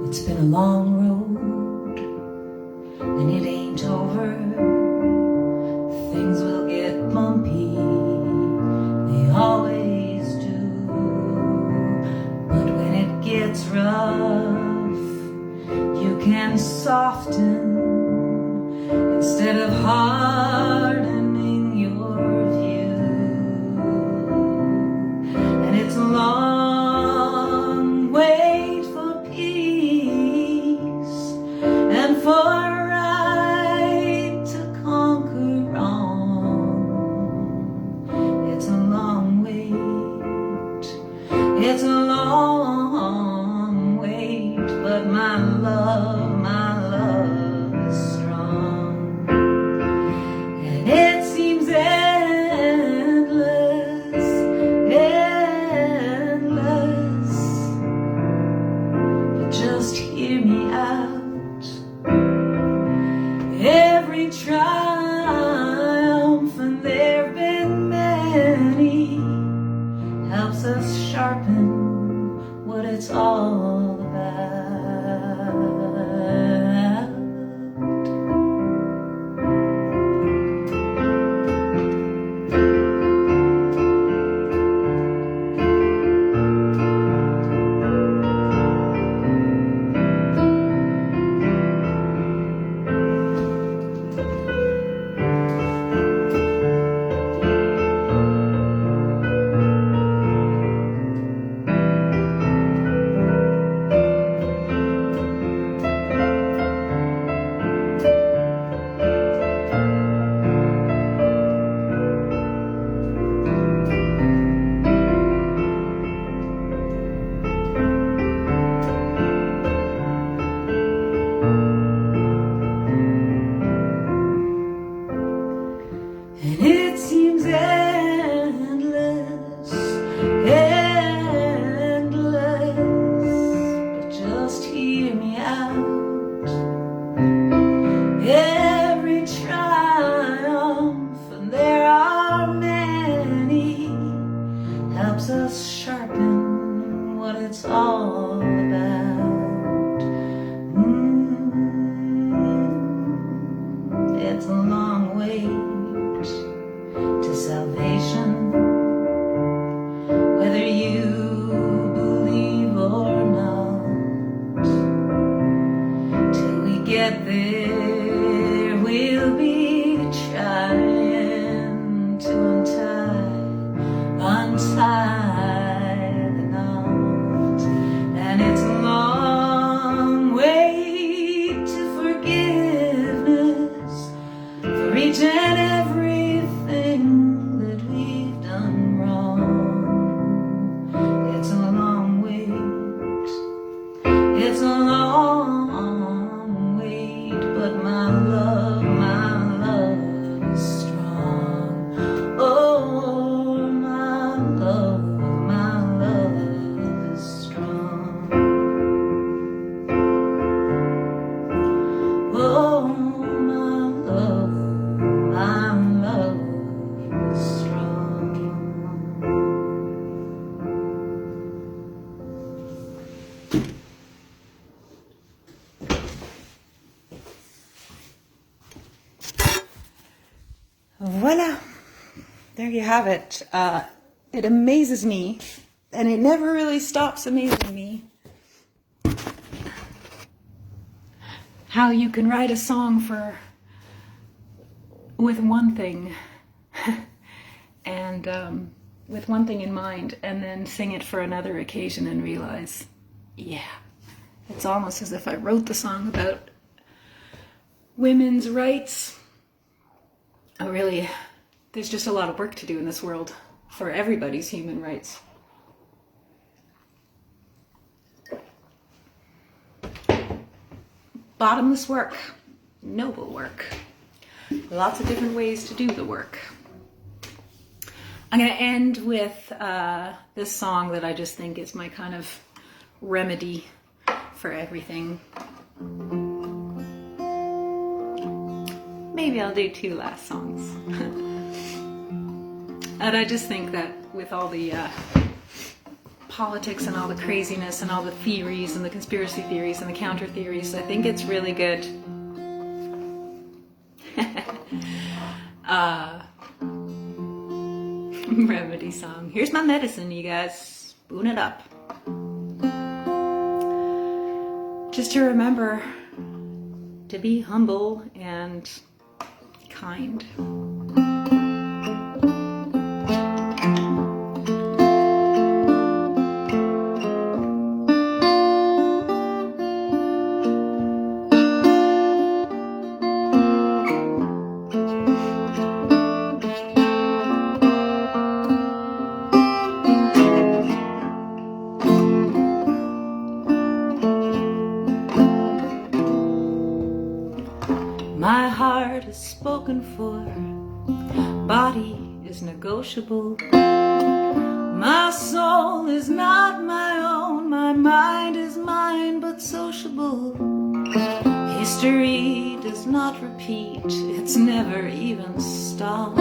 It's been a long road, and it ain't over. Things will get bumpy, they always do. But when it gets rough, you can soften instead of hardening your view. And it's a long wait for peace and for right to conquer wrong. It's a long wait, it's a long wait, but my love is strong. And it seems endless, endless, but just hear me out. Every triumph, and there've been many, helps us sharpen what is it's all about. And it seems endless, endless, but just hear me out. Every triumph, and there are many, helps us sharpen what it's all about. It's a long way to salvation, whether you believe or not. Till we get there, we'll be trying to untie the knot. And it's a long way to forgiveness for each and everything that we've done wrong. It's a long wait, it's a long wait, but my love is strong. Oh, my love is strong. Oh, my love is strong. Voila, there you have it. It amazes me, and it never really stops amazing me, how you can write a song with one thing and with one thing in mind, and then sing it for another occasion and realize, yeah, it's almost as if I wrote the song about women's rights. Oh, really, there's just a lot of work to do in this world for everybody's human rights. Bottomless work, noble work. Lots of different ways to do the work. I'm going to end with this song that I just think is my kind of remedy for everything. Maybe I'll do 2 last songs. And I just think that with all the politics and all the craziness and all the theories and the conspiracy theories and the counter theories, I think it's really good. Remedy song. Here's my medicine, you guys. Spoon it up. Just to remember to be humble and kind. My heart is spoken for, body is negotiable. My soul is not my own, my mind is mine but sociable. History does not repeat, it's never even stopped.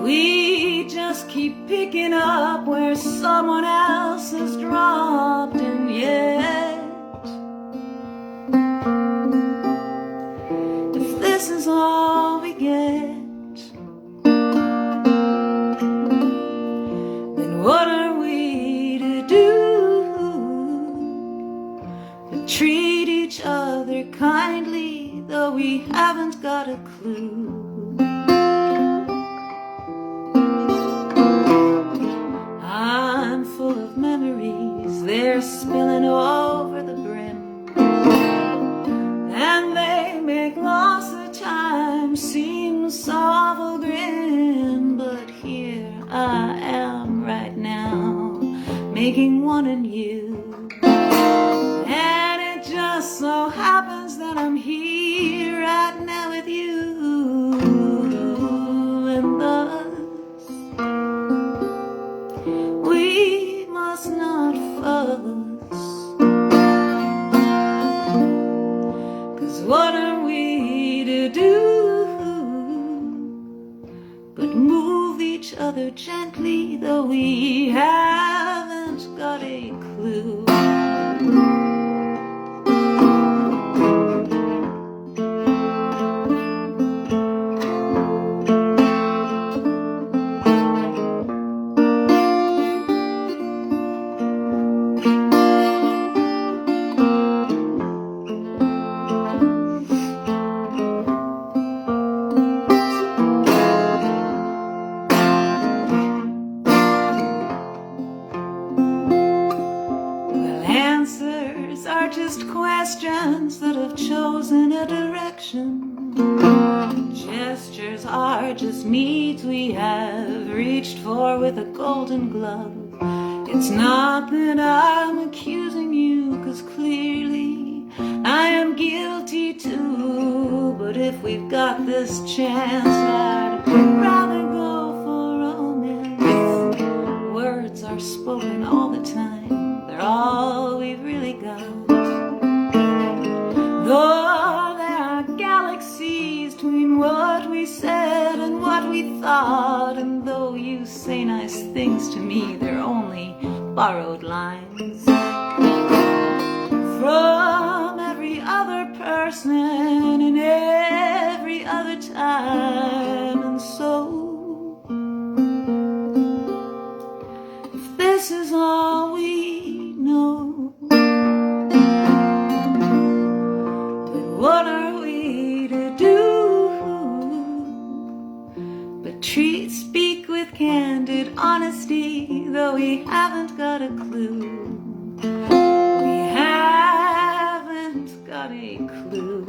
We just keep picking up where someone else has dropped, and yet if this is all we get, then what are we to do but treat each other kindly, though we haven't got a clue? I'm full of memories, they're spilling over the brim, and they make loss of time seem so awful grim. But here I am right now, making one in you, and it just so happens that I'm here right now with you, and thus we must not fuss, 'cause what are we to do but move each other gently, though we haven't got a clue? Answers are just questions that have chosen a direction. Gestures are just needs we have reached for with a golden glove. It's not that I'm accusing you, 'cause clearly I am guilty too. But if we've got this chance, I'd rather go for romance. Words are spoken all the time, they're all we've really got. Though there are galaxies between what we said and what we thought, and though you say nice things to me, they're only borrowed lines from every other person in every other time. And so if this is all we know, then what are we to do but speak with candid honesty, though we haven't got a clue? We haven't got a clue.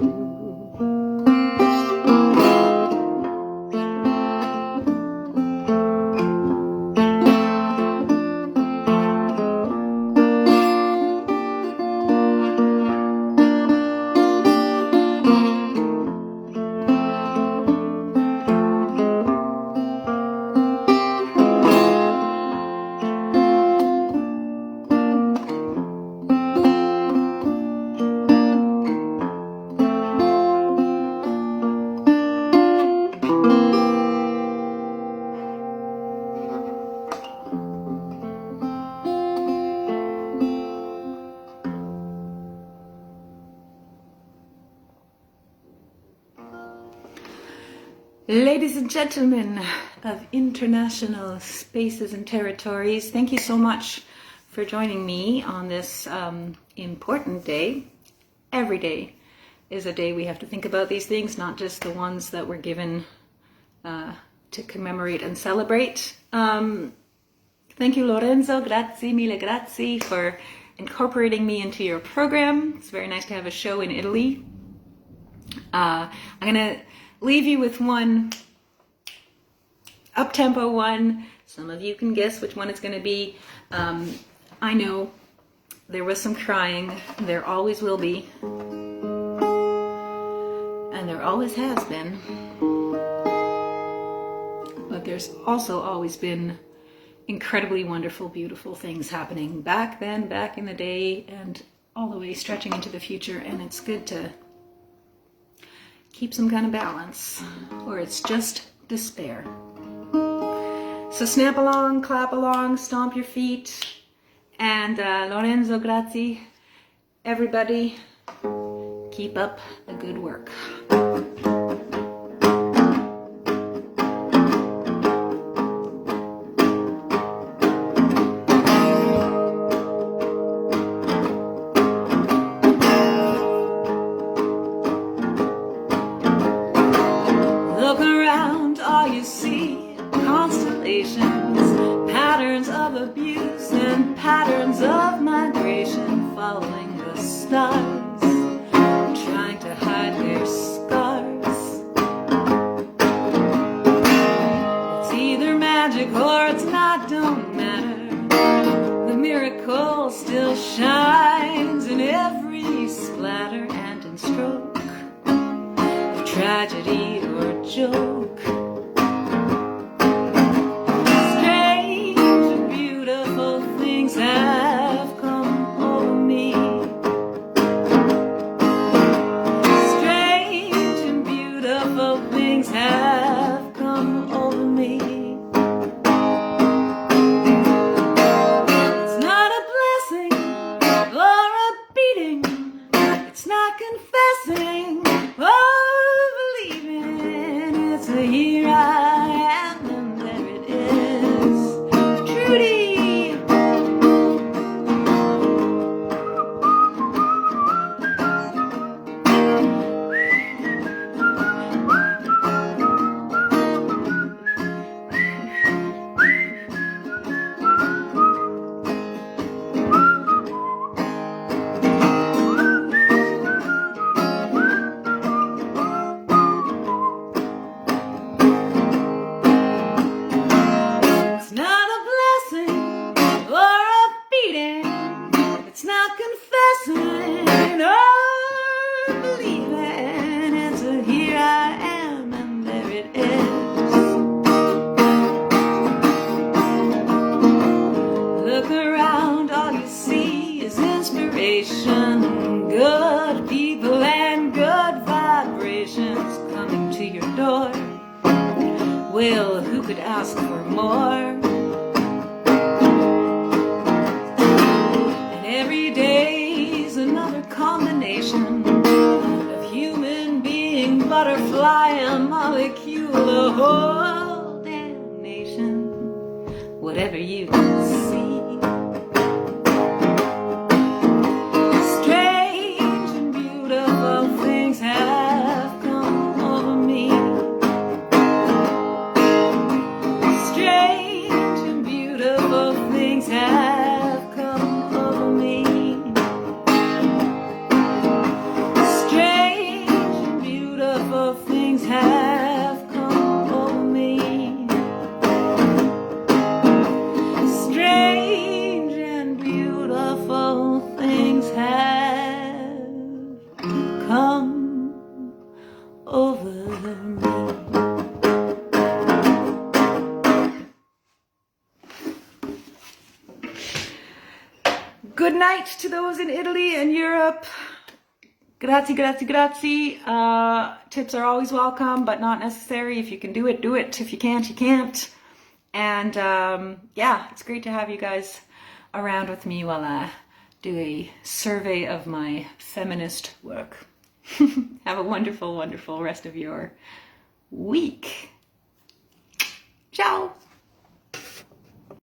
Ladies and gentlemen of international spaces and territories, thank you so much for joining me on this important day. Every day is a day we have to think about these things, not just the ones that we're given to commemorate and celebrate. Thank you, Lorenzo. Grazie, mille grazie for incorporating me into your program. It's very nice to have a show in Italy. I'm going to leave you with one up-tempo one. Some of you can guess which one it's going to be. I know there was some crying. There always will be. And there always has been. But there's also always been incredibly wonderful, beautiful things happening back then, back in the day, and all the way stretching into the future. And it's good to keep some kind of balance, or it's just despair. So snap along, clap along, stomp your feet. And Lorenzo, grazie. Everybody, keep up the good work. Look around, all you see, constellations, patterns of abuse and patterns of migration, following the stars, trying to hide their scars. It's either magic or it's not, don't matter. The miracle still shines in every splatter and in stroke, tragedy or joke. Strange and beautiful things have come over me. Strange and beautiful things have come over me. It's not a blessing or a beating. It's not confessing or believing. It's a here I am and there it is. Trudy. It's not a blessing or a beating. It's not confessing or believing. It's a here I am and there it is. Look around, all you see is inspiration, good people and good vibrations coming to your door. Well, who could ask for more? And every day's another combination of human being, butterfly, and molecule, a whole damn nation, whatever you can see. Strange and beautiful things have come over me. Strange and beautiful things have come over me. Strange and beautiful things have come over me. Strange and beautiful things have come over me. Good night to those in Italy and Europe. Grazie, grazie, grazie. Tips are always welcome, but not necessary. If you can do it, do it. If you can't, you can't. And yeah, it's great to have you guys around with me while I do a survey of my feminist work. Have a wonderful, wonderful rest of your week. Ciao.